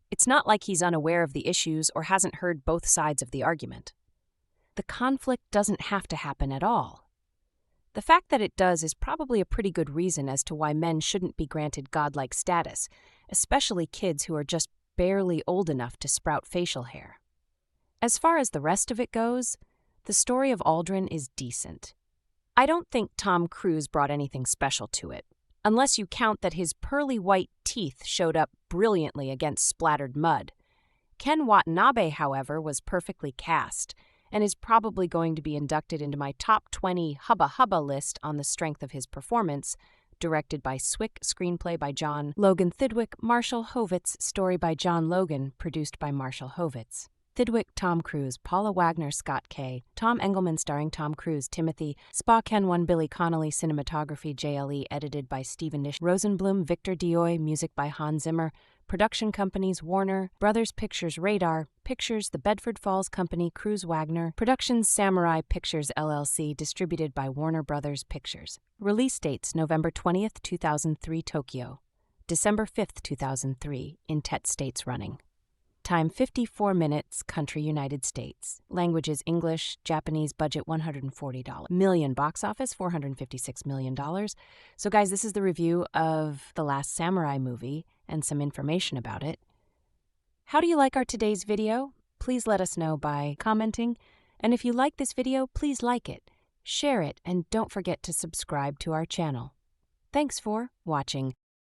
It's not like he's unaware of the issues or hasn't heard both sides of the argument. The conflict doesn't have to happen at all. The fact that it does is probably a pretty good reason as to why men shouldn't be granted godlike status, especially kids who are just barely old enough to sprout facial hair. As far as the rest of it goes, the story of Aldrin is decent. I don't think Tom Cruise brought anything special to it, unless you count that his pearly white teeth showed up brilliantly against splattered mud. Ken Watanabe, however, was perfectly cast, and is probably going to be inducted into my top 20 Hubba Hubba list on the strength of his performance, directed by Zwick, screenplay by John Logan Thidwick, Marshall Hovitz, story by John Logan, produced by Marshall Hovitz. Thidwick, Tom Cruise, Paula Wagner, Scott K., Tom Engelman starring Tom Cruise, Timothy, Spa Ken 1, Billy Connolly, cinematography, JLE, edited by Stephen Nish, Rosenblum, Victor Dioy, music by Hans Zimmer, production companies, Warner, Brothers Pictures, Radar, Pictures, The Bedford Falls Company, Cruise Wagner, Productions, Samurai Pictures, LLC, distributed by Warner Brothers Pictures. Release dates, November 20th, 2003, Tokyo, December 5th, 2003, in TET States running. Time 54 minutes, country United States. Languages English, Japanese, budget $140 million, box office $456 million. So guys, this is the review of The Last Samurai movie and some information about it. How do you like our today's video? Please let us know by commenting. And if you like this video, please like it, share it, and don't forget to subscribe to our channel. Thanks for watching.